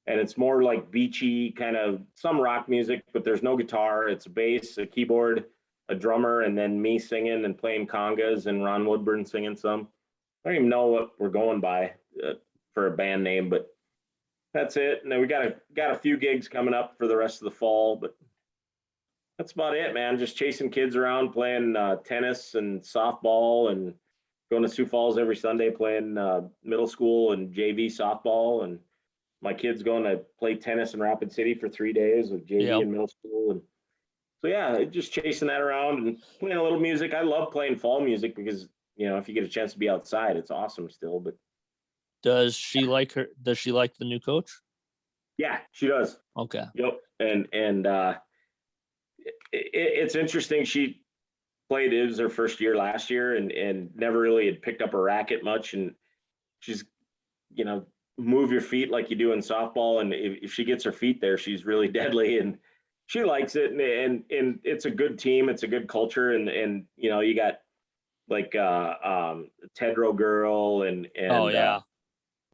and it's more like beachy, kind of some rock music, but there's no guitar. It's a bass, a keyboard, a drummer, and then me singing and playing congas, and Ron Woodburn singing some. I don't even know what we're going by for a band name, but that's it. And then we got a few gigs coming up for the rest of the fall, but that's about it, man. Just chasing kids around, playing tennis and softball, and going to Sioux Falls every Sunday, playing middle school and JV softball. And my kid's going to play tennis in Rapid City for 3 days with JV in middle school. And so, yeah, just chasing that around and playing a little music. I love playing fall music because, if you get a chance to be outside, it's awesome still. But does she like the new coach? Yeah, she does. Okay. Yep. And it's interesting. played. It was her first year last year, and never really had picked up a racket much. And she's, you know, move your feet like you do in softball. And if she gets her feet there, she's really deadly, and she likes it. And it's a good team. It's a good culture. And you know, you got like Tedro girl Oh and yeah.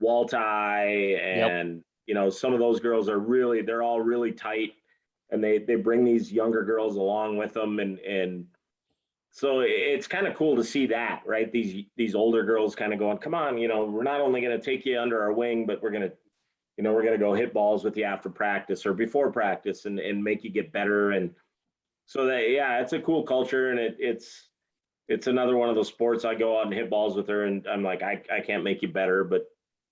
Walti, Yep. and you know, some of those girls are really, they're all really tight, and they bring these younger girls along with them, and so it's kind of cool to see that, right? These older girls kind of going, come on, you know, we're not only going to take you under our wing, but we're going to, you know, we're going to go hit balls with you after practice or before practice, and make you get better. And so that, yeah, it's a cool culture, and it's another one of those sports. I go out and hit balls with her, and I'm like, I can't make you better, but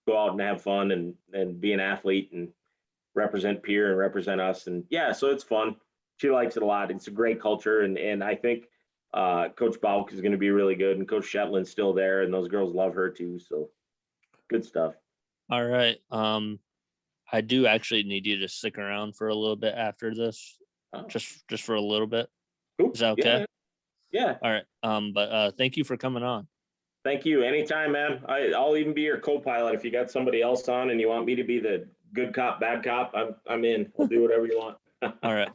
go out and have fun, and be an athlete, and represent Pier and represent us. And yeah, so it's fun. She likes it a lot. It's a great culture, and I think Coach Bauk is going to be really good, and Coach Shetland's still there, and those girls love her too. So good stuff. All right. I do actually need you to stick around for a little bit after this, Oh, just for a little bit. cool. Is that Yeah, okay? yeah. All right. But thank you for coming on. Thank you. Anytime, man. I'll even be your co-pilot if you got somebody else on and you want me to be the good cop, bad cop. I'm in. I'll do whatever you want. All right.